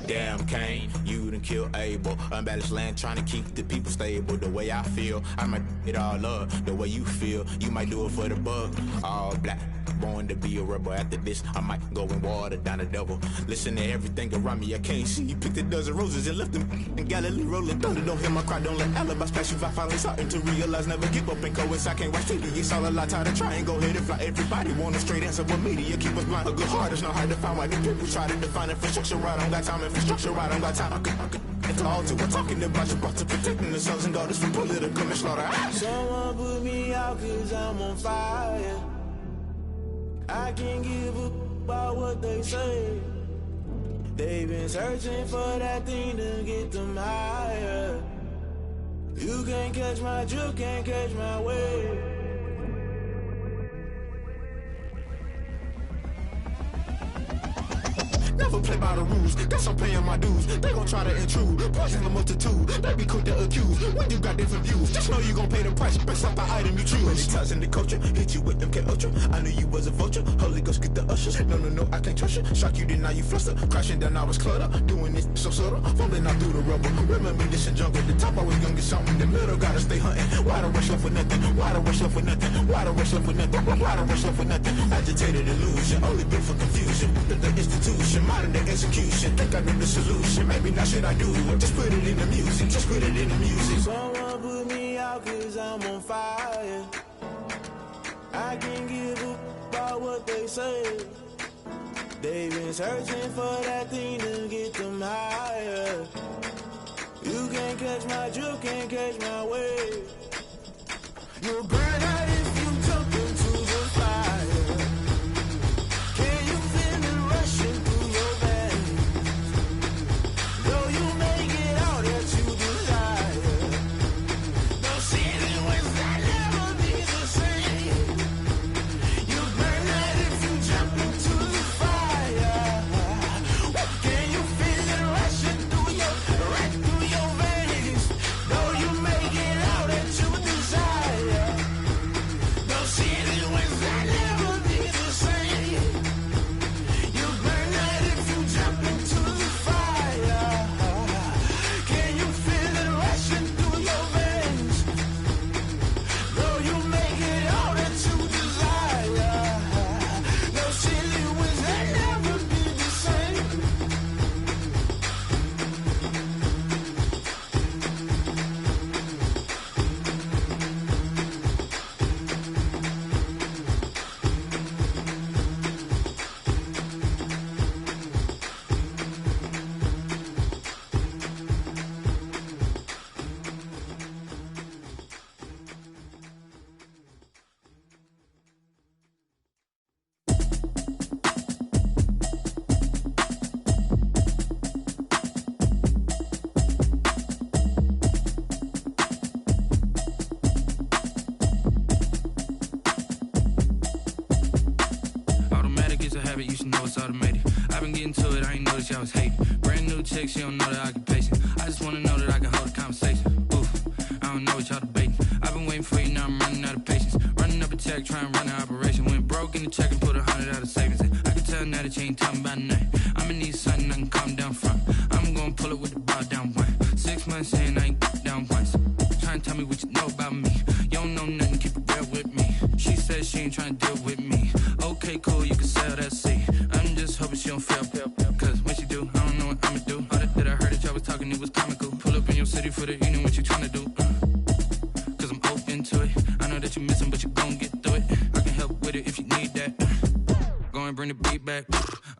[SPEAKER 13] Damn Kane, you done killed Abel. Unbalanced land trying to keep the people stable. The way I feel, I might it all up. The way you feel, you might do it for the bug. All black, born to be a rebel. After this, I might go and water down the devil. Listen to everything around me, I can't see. You picked a dozen roses and left them in Galilee rolling thunder. Don't hear my cry, don't let alibis pass you. I finally starting to realize, never give up and coincide. Can't watch TV, it's all a lot. Tired of trying, go ahead and fly. Everybody want a straight answer, but media keep us blind. A good heart is not hard to find. Why the people try to define infrastructure right? I don't got time, infrastructure right? I don't got time. I could it's all to we're talking about you, about to protecting the sons and daughters from political manslaughter.
[SPEAKER 12] Someone put me out cause I'm on fire. I can't give up about what they say. They've been searching for that thing to get them higher. You can't catch my drift, can't catch my wave.
[SPEAKER 13] Never play by the rules, guess I'm paying my dues. They gon' try to intrude, poison the multitude. They be quick to accuse, when you got different views. Just know you gon' pay the price, based off the item you choose. Many times in the culture, hit you with MK Ultra. I knew you was a vulture, Holy Ghost get the ushers. No, I can't trust you. Shock you, then now you fluster. Crashing down, I was cluttered. Doing this so subtle, falling out through the rubble. Remember this in jungle, the top always gonna get something. In the middle, gotta stay hunting. Why the rush left with nothing? Why the rush left with nothing? Why the rush left with nothing? Why the rush left with nothing? Agitated illusion, only built for confusion. The institution, modern day execution. Think I know the solution. Maybe not should I do it? Just put it in the music. Just put it in the music.
[SPEAKER 12] Someone put me out cause I'm on fire. I can't give up about what they say. They've been searching for that thing to get them higher. You can't catch my drift, can't catch my wave. You'll burn out if you jump into the fire. Can you feel it rushing through your veins? Though you make it all that you desire. No ceiling was that never be the same. You burn out if you jump into the fire. Can you feel it rushing through your veins? Though you make it all that you desire. No ceiling was that never be the same. You burn out if you jump into the fire. Can you feel it rushing through your veins? Though you make it all that you desire. No ceiling was that never be the same.
[SPEAKER 14] Automatic is a habit, you should know it's automated. I've been getting to it, I ain't noticed y'all was hating. Brand new chick, she don't know the occupation. I just wanna know that I can hold a conversation. Ooh, I don't know what y'all debating. I've been waiting for you, now I'm running out of patience. Running up a check, trying to run an operation. Went broke in the check and put 100 out of savings in. I can tell now that you ain't talking about nothing. I'ma need something I can calm down from. I'm gonna pull it with the bar down one. 6 months in, I ain't down once. Trying to tell me what you know about me. You don't know nothing, keep it real with me. She says she ain't trying to deal with me. Okay, cool, you can sell that seat. I'm just hoping she don't fail. Cause when she do, I don't know what I'ma do. All that I heard that y'all was talking, it was comical. Pull up in your city for the evening, what you trying to do? Cause I'm open to it. I know that you missing, but you gon' get through it. I can help with it if you need that. Go and bring the beat back.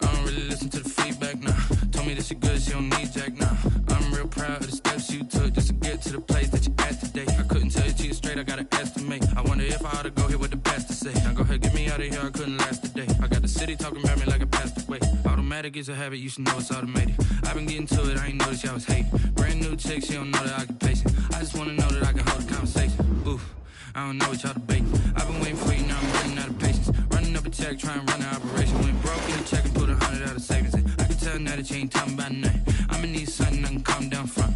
[SPEAKER 14] I don't really listen to the feedback, nah. Told me that she good, she don't need jack, nah. I'm real proud of the steps you took just to get to the place that you at today. I couldn't tell you to you straight, I gotta estimate. I wonder if I ought to go here with the best to say. Now go ahead, get me out of here, I couldn't last a day. I got the city talking about me like I passed away. Automatic is a habit, you should know it's automated. I've been getting to it, I ain't noticed y'all was hating. Brand new chick, she don't know the occupation. I just wanna know that I can hold a conversation. Ooh, I don't know what y'all debating. I've been waiting for you, now I'm running out of patience. Running up a check, trying to run an operation. Went broke in the check and put 100 out of savings in. I can tell now that you ain't talking about nothing. I'ma need something I can calm down from.